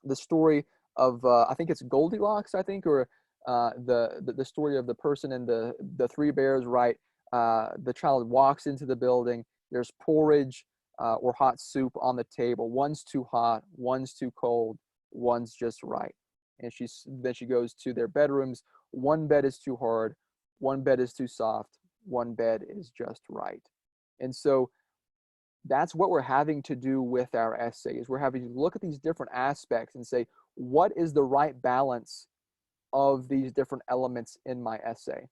the story of, I think it's Goldilocks, or the story of the person and the 3 bears, right? The child walks into the building. There's porridge or hot soup on the table. One's too hot, one's too cold, one's just right. And then she goes to their bedrooms. One bed is too hard, one bed is too soft, one bed is just right. And so that's what we're having to do with our essays. We're having to look at these different aspects and say, what is the right balance of these different elements in my essay?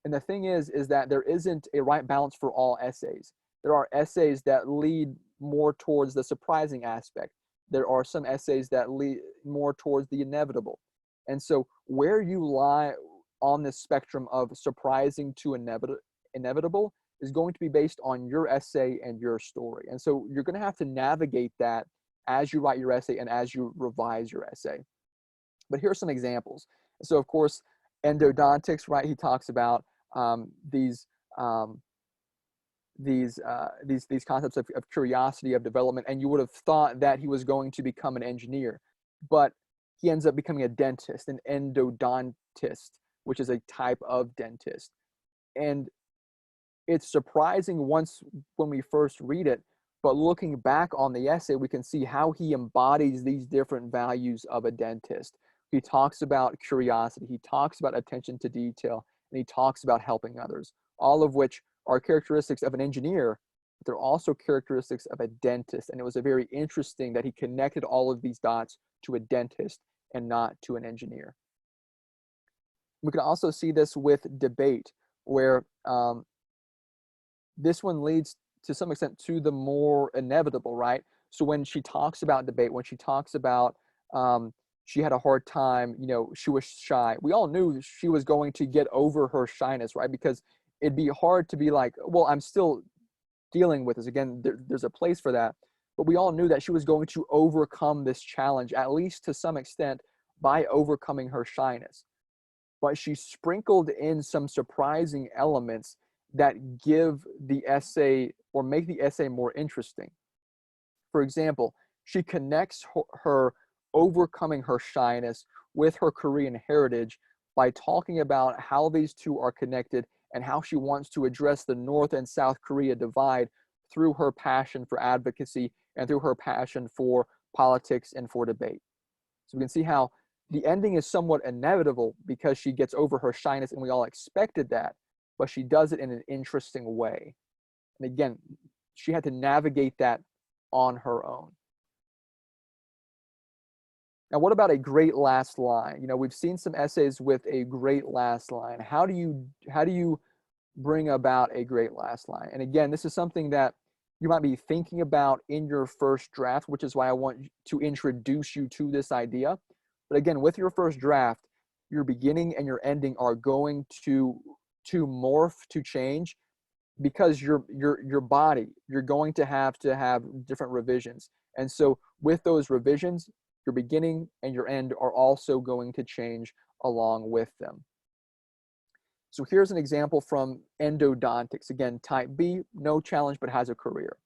And the thing is that there isn't a right balance for all essays. There are essays that lead more towards the surprising aspect. There are some essays that lead more towards the inevitable. And so where you lie on this spectrum of surprising to inevitable is going to be based on your essay and your story. And so you're going to have to navigate that as you write your essay and as you revise your essay. But here are some examples. So of course, endodontics, right? He talks about these concepts of curiosity, of development, and you would have thought that he was going to become an engineer, but he ends up becoming a dentist, an endodontist, which is a type of dentist. And it's surprising when we first read it, but looking back on the essay, we can see how he embodies these different values of a dentist. He talks about curiosity, he talks about attention to detail, and he talks about helping others, all of which are characteristics of an engineer, but they're also characteristics of a dentist. And it was a very interesting that he connected all of these dots to a dentist and not to an engineer. We can also see this with debate, where this one leads to some extent to the more inevitable, right? So when she talks about debate, when she talks about she had a hard time, you know, she was shy, we all knew she was going to get over her shyness, right? Because it'd be hard to be like, well, I'm still dealing with this. Again, there's a place for that. But we all knew that she was going to overcome this challenge, at least to some extent, by overcoming her shyness. But she sprinkled in some surprising elements that give the essay or make the essay more interesting. For example, she connects her overcoming her shyness with her Korean heritage by talking about how these two are connected and how she wants to address the North and South Korea divide through her passion for advocacy and through her passion for politics and for debate. So we can see how the ending is somewhat inevitable because she gets over her shyness, and we all expected that, but she does it in an interesting way. And again, she had to navigate that on her own. Now, what about a great last line? You know, we've seen some essays with a great last line. How do you bring about a great last line? And again, this is something that you might be thinking about in your first draft, which is why I want to introduce you to this idea. But again, with your first draft, your beginning and your ending are going to morph, to change, because your body, you're going to have different revisions. And so with those revisions, your beginning and your end are also going to change along with them. So here's an example from endodontics. Again, type B, no challenge, but has a career.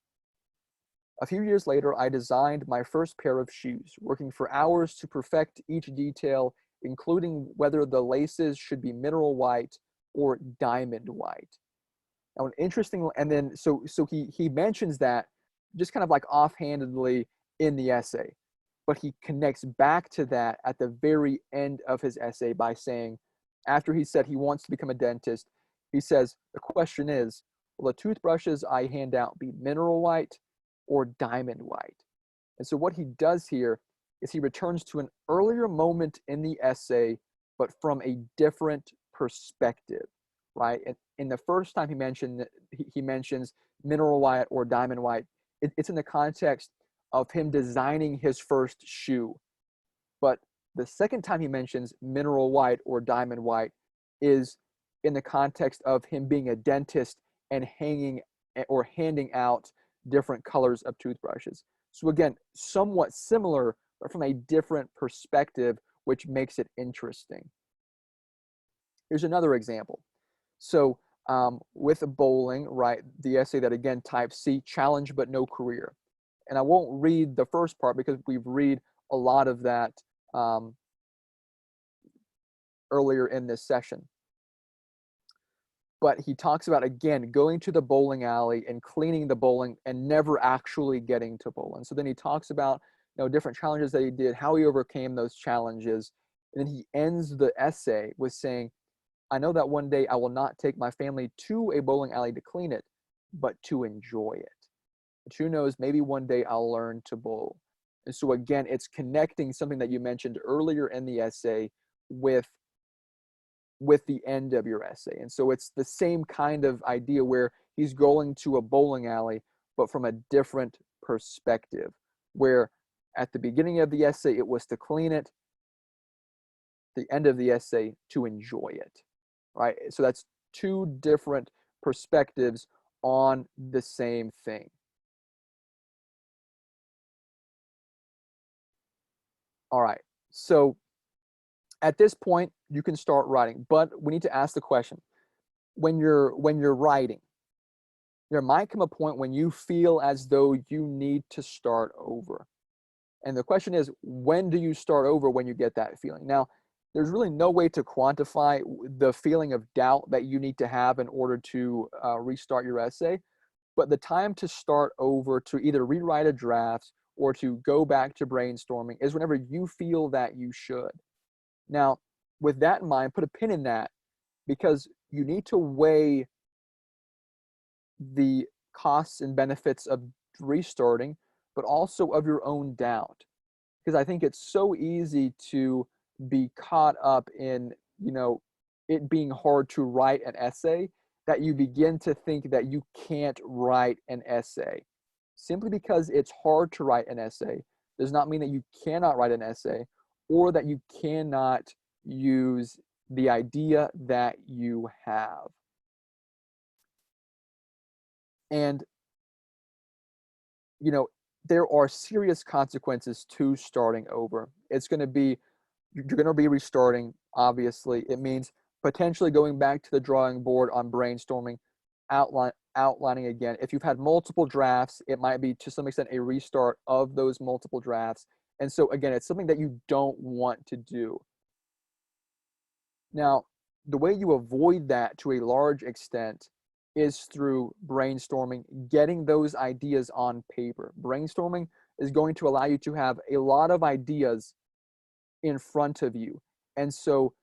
A few years later, I designed my first pair of shoes, working for hours to perfect each detail, including whether the laces should be mineral white or diamond white. Now, an interesting, and then so he mentions that just kind of like offhandedly in the essay, but he connects back to that at the very end of his essay by saying, after he said he wants to become a dentist, he says, the question is, will the toothbrushes I hand out be mineral white or diamond white? And so what he does here is he returns to an earlier moment in the essay, but from a different perspective, right? And in the first time he mentions mineral white or diamond white, it's in the context of him designing his first shoe. But the second time he mentions mineral white or diamond white is in the context of him being a dentist and handing out different colors of toothbrushes. So again, somewhat similar, but from a different perspective, which makes it interesting. Here's another example. So with bowling, right, the essay that again, type C, challenge but no career. And I won't read the first part because we've read a lot of that earlier in this session. But he talks about, again, going to the bowling alley and cleaning the bowling and never actually getting to bowling. So then he talks about, you know, different challenges that he did, how he overcame those challenges. And then he ends the essay with saying, I know that one day I will not take my family to a bowling alley to clean it, but to enjoy it. But who knows, maybe one day I'll learn to bowl. And so again, it's connecting something that you mentioned earlier in the essay with the end of your essay. And so it's the same kind of idea where he's going to a bowling alley, but from a different perspective, where at the beginning of the essay, it was to clean it, the end of the essay, to enjoy it. right? So that's two different perspectives on the same thing. All right, so at this point, you can start writing, but we need to ask the question, when you're writing, there might come a point when you feel as though you need to start over. And the question is, when do you start over when you get that feeling? Now, there's really no way to quantify the feeling of doubt that you need to have in order to restart your essay. But the time to start over, to either rewrite a draft or to go back to brainstorming, is whenever you feel that you should. Now, with that in mind, put a pin in that, because you need to weigh the costs and benefits of restarting, but also of your own doubt. Because I think it's so easy to be caught up in, it being hard to write an essay, that you begin to think that you can't write an essay. Simply because it's hard to write an essay does not mean that you cannot write an essay, or that you cannot use the idea that you have. And, there are serious consequences to starting over. You're going to be restarting, obviously. It means potentially going back to the drawing board on brainstorming, outlining again. If you've had multiple drafts, it might be to some extent a restart of those multiple drafts. And so again, it's something that you don't want to do. Now, the way you avoid that to a large extent is through brainstorming, getting those ideas on paper. Brainstorming is going to allow you to have a lot of ideas in front of you. And so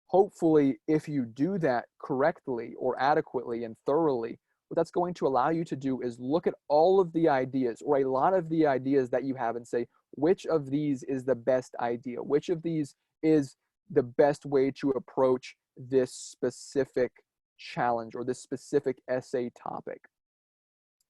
hopefully, if you do that correctly or adequately and thoroughly, what that's going to allow you to do is look at all of the ideas, or a lot of the ideas that you have, and say, which of these is the best idea? Which of these is the best way to approach this specific challenge or this specific essay topic?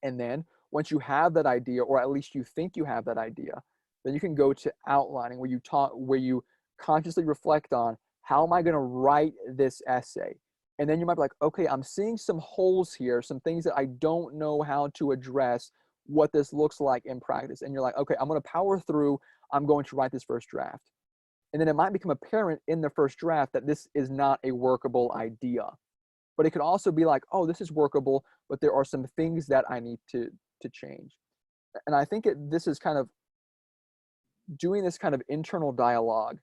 And then once you have that idea, or at least you think you have that idea, then you can go to outlining, where you consciously reflect on, how am I going to write this essay? And then you might be like, okay, I'm seeing some holes here, some things that I don't know how to address, what this looks like in practice. And you're like, okay, I'm going to power through. I'm going to write this first draft. And then it might become apparent in the first draft that this is not a workable idea. But it could also be like, oh, this is workable, but there are some things that I need to change. And I think this is kind of doing this kind of internal dialogue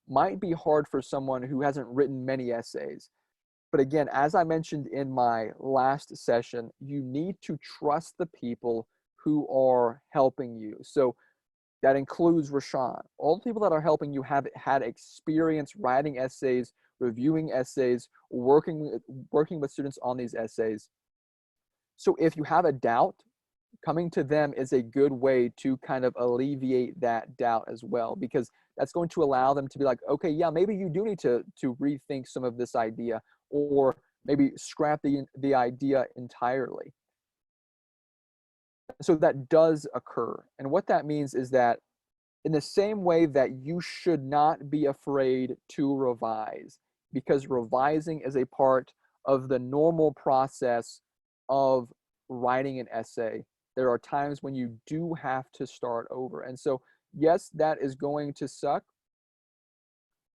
might be hard for someone who hasn't written many essays. But again, as I mentioned in my last session, you need to trust the people who are helping you. So that includes Rashawn. All the people that are helping you have had experience writing essays, reviewing essays, working with students on these essays. So if you have a doubt, coming to them is a good way to kind of alleviate that doubt as well, because that's going to allow them to be like, okay, yeah, maybe you do need to rethink some of this idea, or maybe scrap the idea entirely. So that does occur. And what that means is that in the same way that you should not be afraid to revise, because revising is a part of the normal process of writing an essay, there are times when you do have to start over. And so, yes, that is going to suck,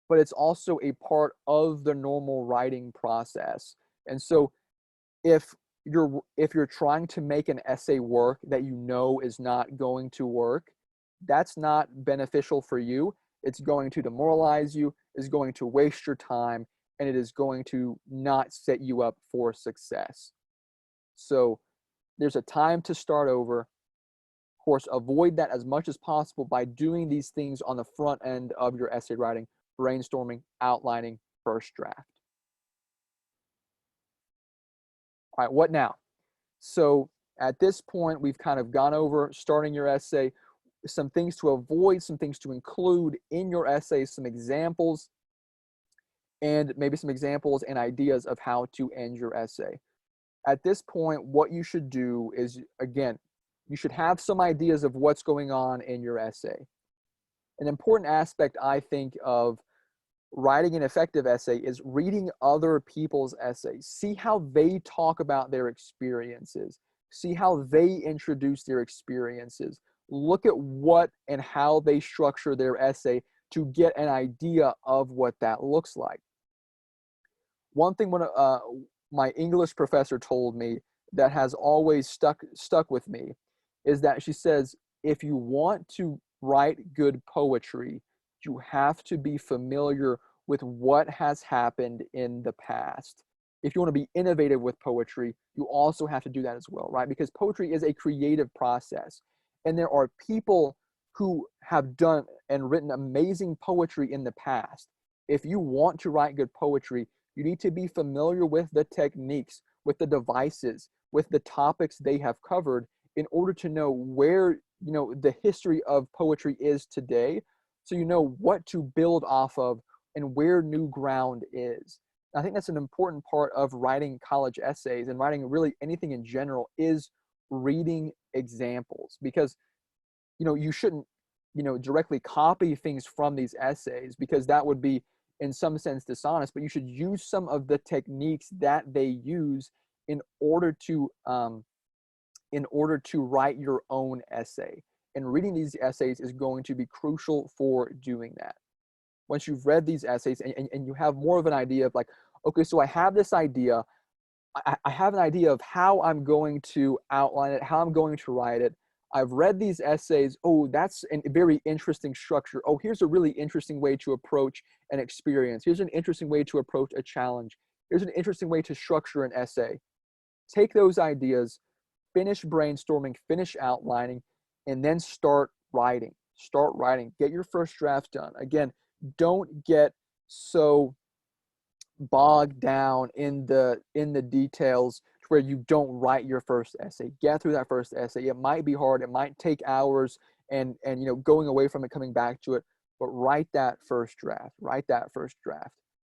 but it's also a part of the normal writing process. And so if you're trying to make an essay work that you know is not going to work, that's not beneficial for you. It's going to demoralize you, is going to waste your time, and it is going to not set you up for success. So there's a time to start over. Of course, avoid that as much as possible by doing these things on the front end of your essay writing: brainstorming, outlining, first draft. All right, what now? So at this point, we've kind of gone over starting your essay, some things to avoid, some things to include in your essay, some examples, and maybe some examples and ideas of how to end your essay. At this point, what you should do is, again, you should have some ideas of what's going on in your essay. An important aspect, I think, of Writing an effective essay is reading other people's essays. See how they talk about their experiences. See how they introduce their experiences. Look at what and how they structure their essay to get an idea of what that looks like. One thing my English professor told me that has always stuck with me is that she says, if you want to write good poetry, you have to be familiar with what has happened in the past. If you want to be innovative with poetry, you also have to do that as well, right? Because poetry is a creative process. And there are people who have done and written amazing poetry in the past. If you want to write good poetry, you need to be familiar with the techniques, with the devices, with the topics they have covered in order to know where, the history of poetry is today, so you know what to build off of and where new ground is. I think that's an important part of writing college essays and writing really anything in general is reading examples, because you shouldn't directly copy things from these essays, because that would be in some sense dishonest, but you should use some of the techniques that they use in order to write your own essay. And reading these essays is going to be crucial for doing that. Once you've read these essays and you have more of an idea of like, okay, so I have this idea, I have an idea of how I'm going to outline it, how I'm going to write it. I've read these essays. Oh, that's a very interesting structure. Oh, here's a really interesting way to approach an experience. Here's an interesting way to approach a challenge. Here's an interesting way to structure an essay. Take those ideas, finish brainstorming, finish outlining, and then start writing. Start writing. Get your first draft done. Again, don't get so bogged down in the details to where you don't write your first essay. Get through that first essay. It might be hard. It might take hours and going away from it, coming back to it, but write that first draft. Write that first draft.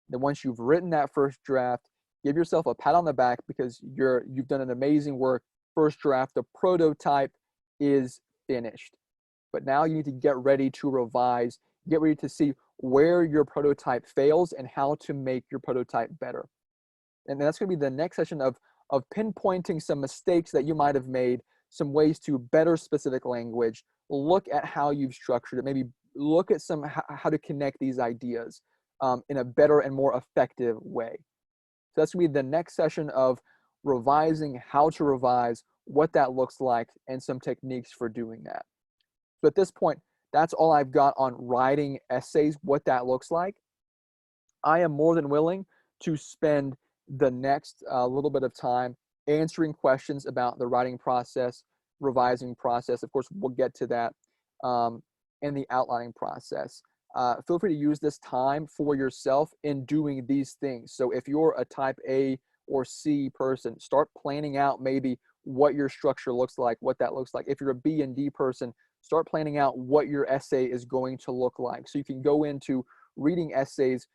Then once you've written that first draft, give yourself a pat on the back because you've done an amazing work. First draft, the prototype is finished. But now you need to get ready to revise, get ready to see where your prototype fails and how to make your prototype better. And that's going to be the next session of pinpointing some mistakes that you might have made, some ways to better specific language, look at how you've structured it, maybe look at how to connect these ideas in a better and more effective way. So that's going to be the next session of revising, how to revise, what that looks like, and some techniques for doing that. So at this point, that's all I've got on writing essays, what that looks like. I am more than willing to spend the next little bit of time answering questions about the writing process, revising process. Of course, we'll get to that, and the outlining process. Feel free to use this time for yourself in doing these things. So if you're a type A or C person, start planning out maybe what your structure looks like, what that looks like. If you're a B and D person, start planning out what your essay is going to look like. So you can go into reading essays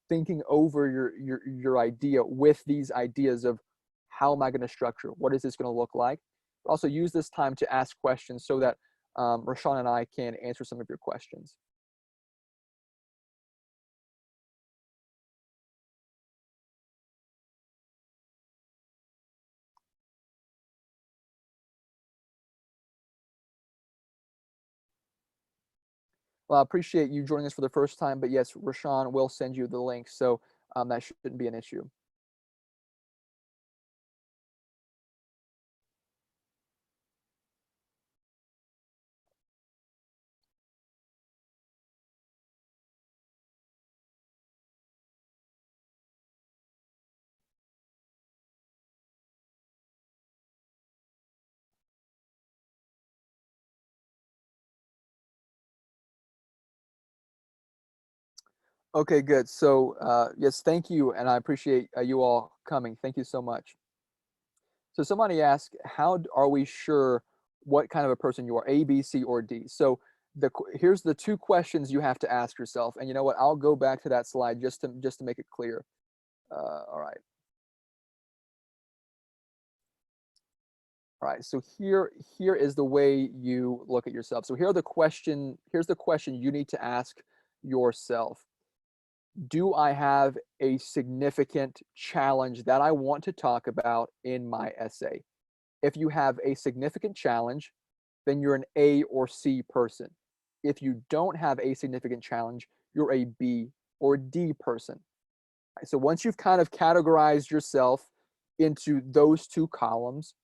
thinking over your idea with these ideas of how am I going to structure? What is this going to look like? Also use this time to ask questions so that Rashawn and I can answer some of your questions. Well, I appreciate you joining us for the first time, but yes, Rashawn will send you the link, so that shouldn't be an issue. Okay, good. So yes, thank you, and I appreciate you all coming. Thank you so much. So somebody asked, how are we sure what kind of a person you are, A, B, C, or D? So here's the two questions you have to ask yourself. And you know what? I'll go back to that slide just to make it clear. All right. All right. So here is the way you look at yourself. So here's the question you need to ask yourself. do I have a significant challenge that I want to talk about in my essay? If you have a significant challenge, then you're an A or C person. If you don't have a significant challenge, you're a B or D person. So once you've kind of categorized yourself into those two columns,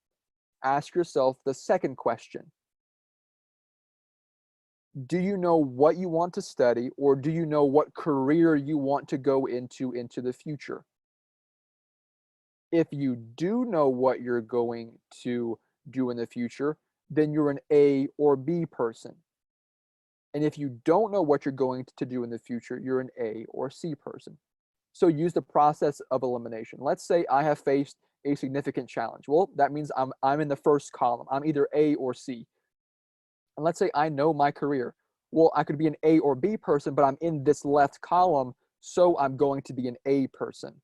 ask yourself the second question. Do you know what you want to study, or do you know what career you want to go into the future? If you do know what you're going to do in the future, then you're an A or B person. And if you don't know what you're going to do in the future, you're an A or C person. So use the process of elimination. Let's say I have faced a significant challenge. Well, that means I'm in the first column. I'm either A or C. And let's say I know my career. Well, I could be an A or B person, but I'm in this left column, so I'm going to be an A person.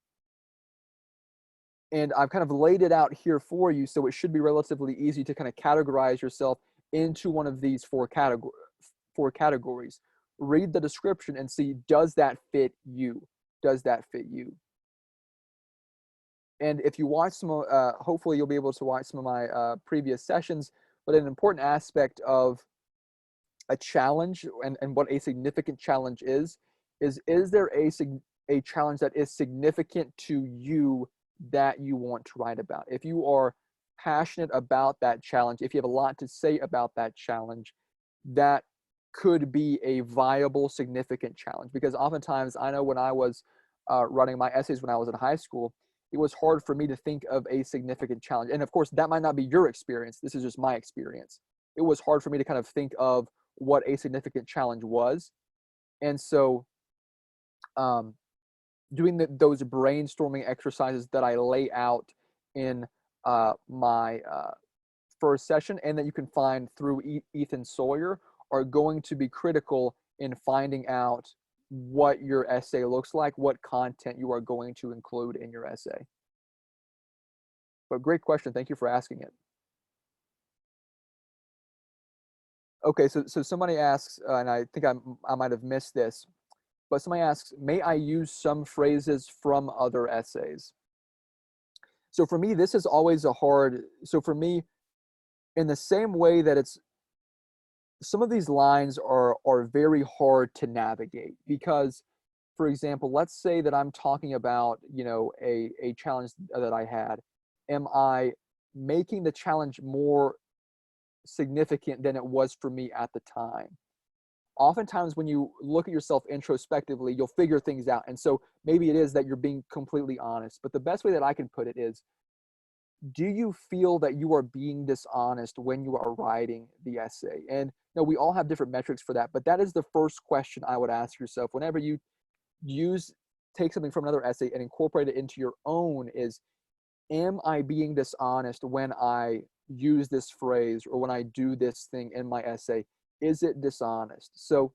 And I've kind of laid it out here for you, so it should be relatively easy to kind of categorize yourself into one of these four categories. Read the description and see, does that fit you? Does that fit you? And if you watch some, hopefully you'll be able to watch some of my previous sessions, but an important aspect of a challenge and what a significant challenge is there a challenge that is significant to you that you want to write about? If you are passionate about that challenge, if you have a lot to say about that challenge, that could be a viable, significant challenge. Because oftentimes, I know when I was writing my essays when I was in high school, it was hard for me to think of a significant challenge. And of course, that might not be your experience. This is just my experience. It was hard for me to kind of think of what a significant challenge was. And so doing those brainstorming exercises that I lay out in my first session, and that you can find through Ethan Sawyer, are going to be critical in finding out what your essay looks like, what content you are going to include in your essay. But great question. Thank you for asking it. Okay, so somebody asks, and I think I might have missed this, but somebody asks, may I use some phrases from other essays? So for me, this is always so for me, in the same way that some of these lines are very hard to navigate, because, for example, let's say that I'm talking about, a challenge that I had. Am I making the challenge more significant than it was for me at the time? Oftentimes when you look at yourself introspectively, you'll figure things out. And so maybe it is that you're being completely honest. But the best way that I can put it is, do you feel that you are being dishonest when you are writing the essay? And we all have different metrics for that, but that is the first question I would ask yourself whenever you take something from another essay and incorporate it into your own. Is, am I being dishonest when I use this phrase or when I do this thing in my essay? Is it dishonest? So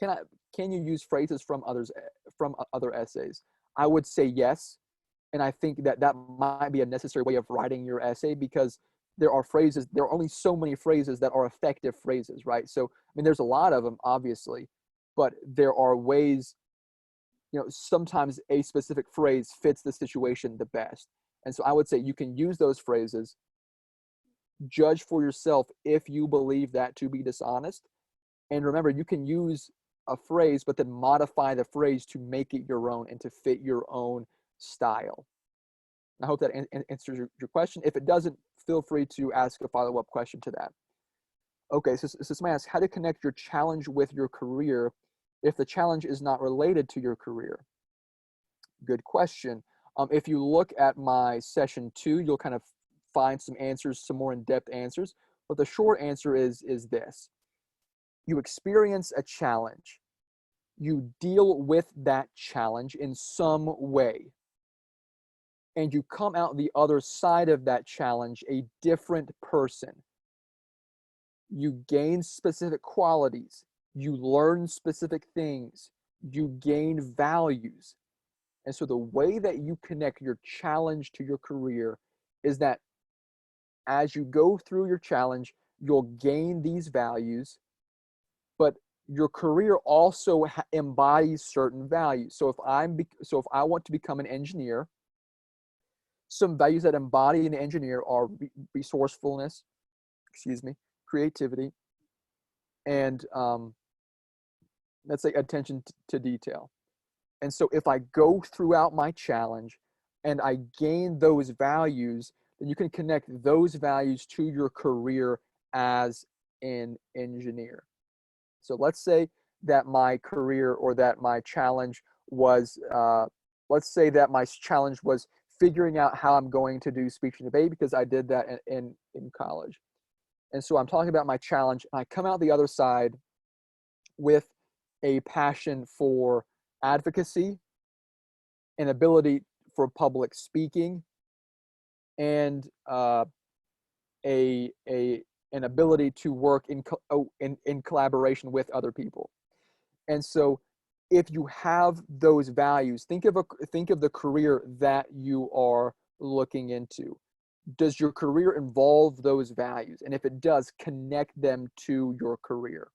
can you use phrases from other essays? I would say yes. And I think that might be a necessary way of writing your essay, because there are only so many phrases that are effective phrases, right? So, I mean, there's a lot of them, obviously, but there are ways, sometimes a specific phrase fits the situation the best. And so I would say you can use those phrases. Judge for yourself if you believe that to be dishonest. And remember, you can use a phrase, but then modify the phrase to make it your own and to fit your own style. I hope that answers your question. If it doesn't, feel free to ask a follow-up question to that. Okay, so somebody asks, how to connect your challenge with your career if the challenge is not related to your career? Good question. If you look at my session 2, you'll kind of find some answers, some more in-depth answers. But the short answer is this. You experience a challenge. You deal with that challenge in some way. And you come out the other side of that challenge a different person. You gain specific qualities. You learn specific things. You gain values. And so the way that you connect your challenge to your career is that as you go through your challenge, you'll gain these values, but your career also embodies certain values. So if I want to become an engineer, some values that embody an engineer are resourcefulness, creativity, and let's say attention to detail. And so if I go throughout my challenge and I gain those values, then you can connect those values to your career as an engineer. So let's say that my career or that my challenge was, let's say that my challenge was figuring out how I'm going to do speech and debate, because I did that in college. And so I'm talking about my challenge, and I come out the other side with a passion for advocacy, an ability for public speaking, and an ability to work in collaboration with other people. And so if you have those values, think of the career that you are looking into. Does your career involve those values? And if it does, connect them to your career.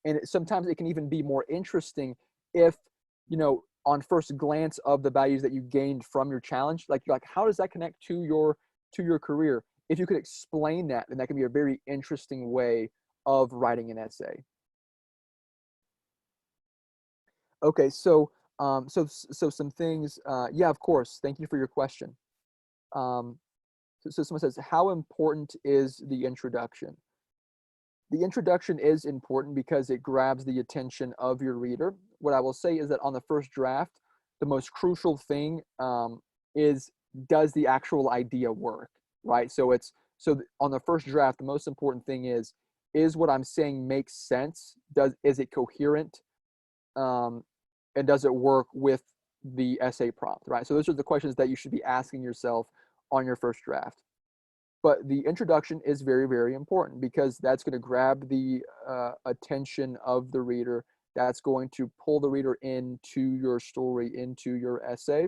And sometimes it can even be more interesting if, on first glance of the values that you gained from your challenge, like how does that connect to your career? If you could explain that, then that can be a very interesting way of writing an essay. Okay, so some things. Yeah, of course. Thank you for your question. So someone says, how important is the introduction? The introduction is important because it grabs the attention of your reader. What I will say is that on the first draft, the most crucial thing is, does the actual idea work, right? So on the first draft, the most important thing is what I'm saying makes sense? Is it coherent? And does it work with the essay prompt, right? So those are the questions that you should be asking yourself on your first draft. But the introduction is very, very important, because that's going to grab the attention of the reader. That's going to pull the reader into your story, into your essay.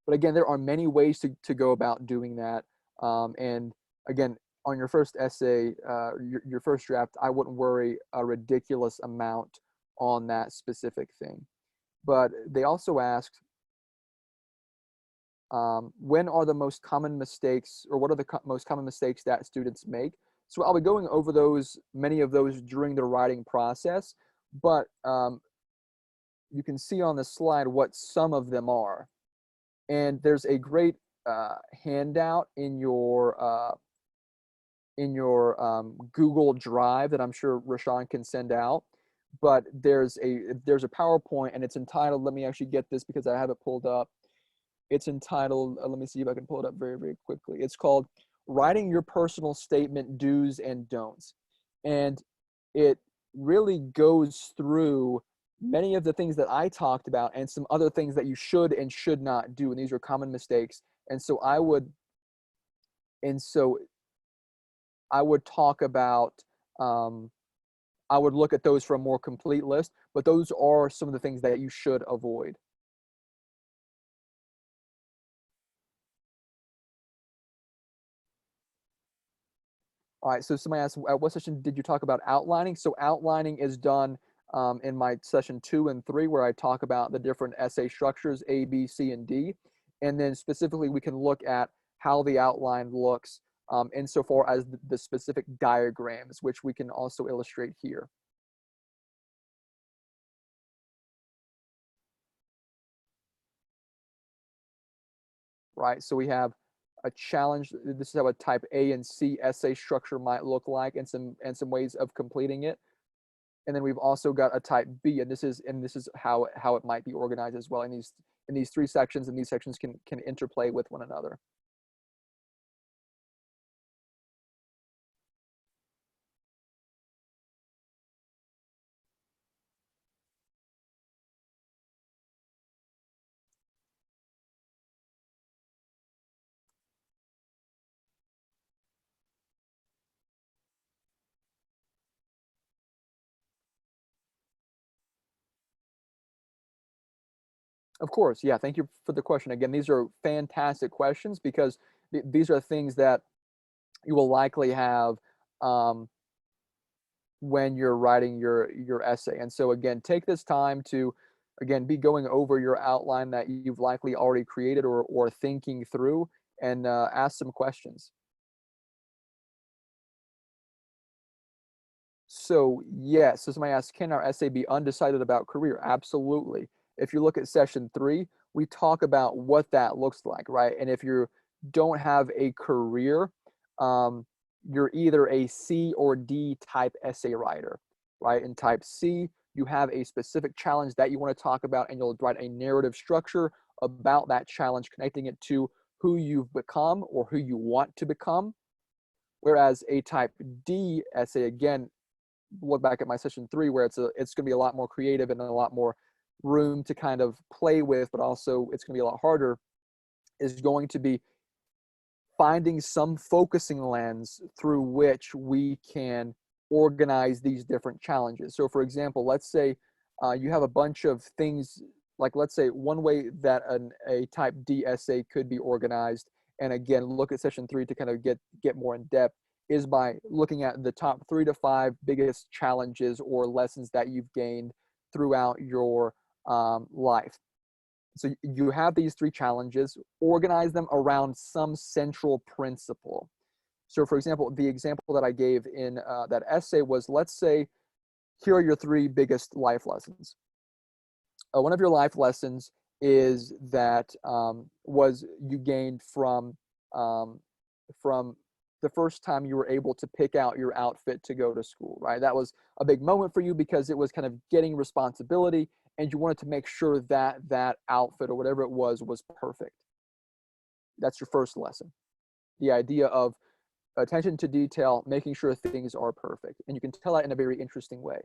But again, there are many ways to go about doing that. And again, on your first essay, your first draft, I wouldn't worry a ridiculous amount on that specific thing. But they also asked, when are the most common mistakes, or what are the most common mistakes that students make? So I'll be going over many of those during the writing process, but you can see on the slide what some of them are. And there's a great handout in your Google Drive that I'm sure Rashawn can send out. But there's a PowerPoint, and it's entitled, let me actually get this because I have it pulled up. It's entitled, let me see if I can pull it up very, very quickly. It's called Writing Your Personal Statement, Do's and Don'ts. And it really goes through many of the things that I talked about and some other things that you should and should not do. And these are common mistakes. And so I would talk about, I would look at those for a more complete list, but those are some of the things that you should avoid. All right, so somebody asked, at what session did you talk about outlining? So outlining is done in my session 2 and 3, where I talk about the different essay structures, A, B, C, and D. And then specifically, we can look at how the outline looks insofar as the specific diagrams, which we can also illustrate here. Right, so we have a challenge. This is how a type A and C essay structure might look like, and some ways of completing it. And then we've also got a type B, and this is how it might be organized as well in these 3 sections, and these sections can interplay with one another. Of course, yeah. Thank you for the question. Again, these are fantastic questions, because these are things that you will likely have when you're writing your essay. And so again, take this time to, again, be going over your outline that you've likely already created or thinking through, and ask some questions. So yes, so somebody asks, can our essay be undecided about career? Absolutely. If you look at session 3, we talk about what that looks like, right? And if you don't have a career, um, you're either a C or D type essay writer, right? In type C, you have a specific challenge that you want to talk about, and you'll write a narrative structure about that challenge, connecting it to who you've become or who you want to become. Whereas a type D essay, again, look back at my session 3, where it's going to be a lot more creative and a lot more room to kind of play with, but also it's going to be a lot harder, is going to be finding some focusing lens through which we can organize these different challenges. So for example, let's say you have a bunch of things, like let's say one way that a type D essay could be organized, and again, look at session 3 to kind of get more in depth, is by looking at the top 3 to 5 biggest challenges or lessons that you've gained throughout your life. So you have these 3 challenges, organize them around some central principle. So for example, the example that I gave in that essay was, let's say, here are your 3 biggest life lessons. One of your life lessons is that was you gained um, from the first time you were able to pick out your outfit to go to school, right? That was a big moment for you because it was kind of getting responsibility, and you wanted to make sure that that outfit or whatever it was perfect. That's your first lesson. The idea of attention to detail, making sure things are perfect. And you can tell that in a very interesting way.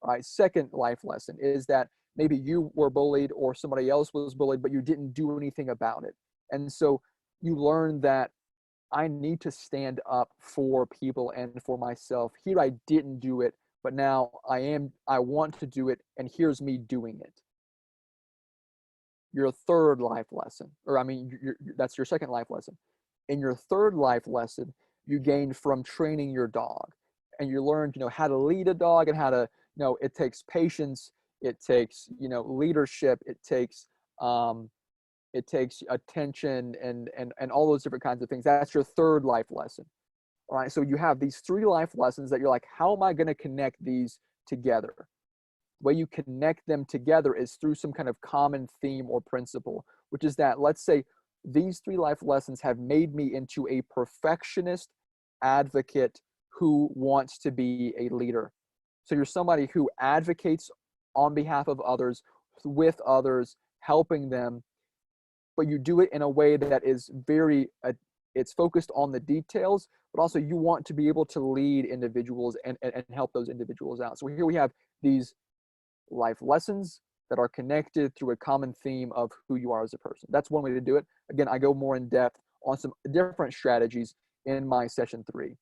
All right, second life lesson is that maybe you were bullied or somebody else was bullied, but you didn't do anything about it. And so you learn that I need to stand up for people and for myself. Here I didn't do it, but now I want to do it, and here's me doing it. Your third life lesson, or I mean, that's your second life lesson. In your third life lesson, you gained from training your dog, and you learned, how to lead a dog, and how to, it takes patience, it takes, leadership, it takes attention and all those different kinds of things. That's your third life lesson. All right. So you have these 3 life lessons that you're like, how am I going to connect these together? The way you connect them together is through some kind of common theme or principle, which is that, let's say, these 3 life lessons have made me into a perfectionist advocate who wants to be a leader. So you're somebody who advocates on behalf of others, with others, helping them, but you do it in a way that is very, it's focused on the details, but also you want to be able to lead individuals and help those individuals out. So here we have these life lessons that are connected through a common theme of who you are as a person. That's one way to do it. Again, I go more in depth on some different strategies in my session 3.